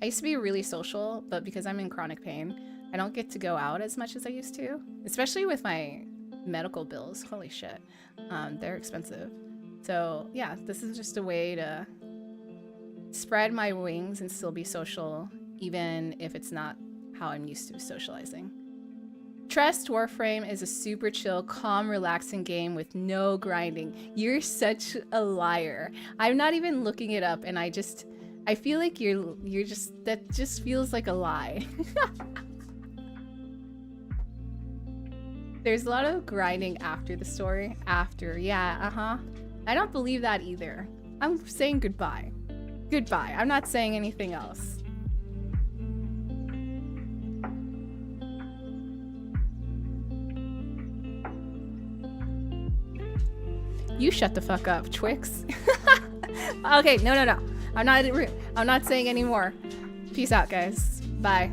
I used to be really social, but because I'm in chronic pain, I don't get to go out as much as I used to. Especially with my medical bills. Holy shit. They're expensive. So yeah, this is just a way to spread my wings and still be social, even if it's not how I'm used to socializing. Trust Warframe is a super chill, calm, relaxing game with no grinding. You're such a liar. I'm not even looking it up, and I feel like that just feels like a lie. There's a lot of grinding after the story. Yeah, I don't believe that either. I'm saying goodbye. Goodbye. I'm not saying anything else. You shut the fuck up, Twix. Okay, no. I'm not saying any more. Peace out, guys. Bye.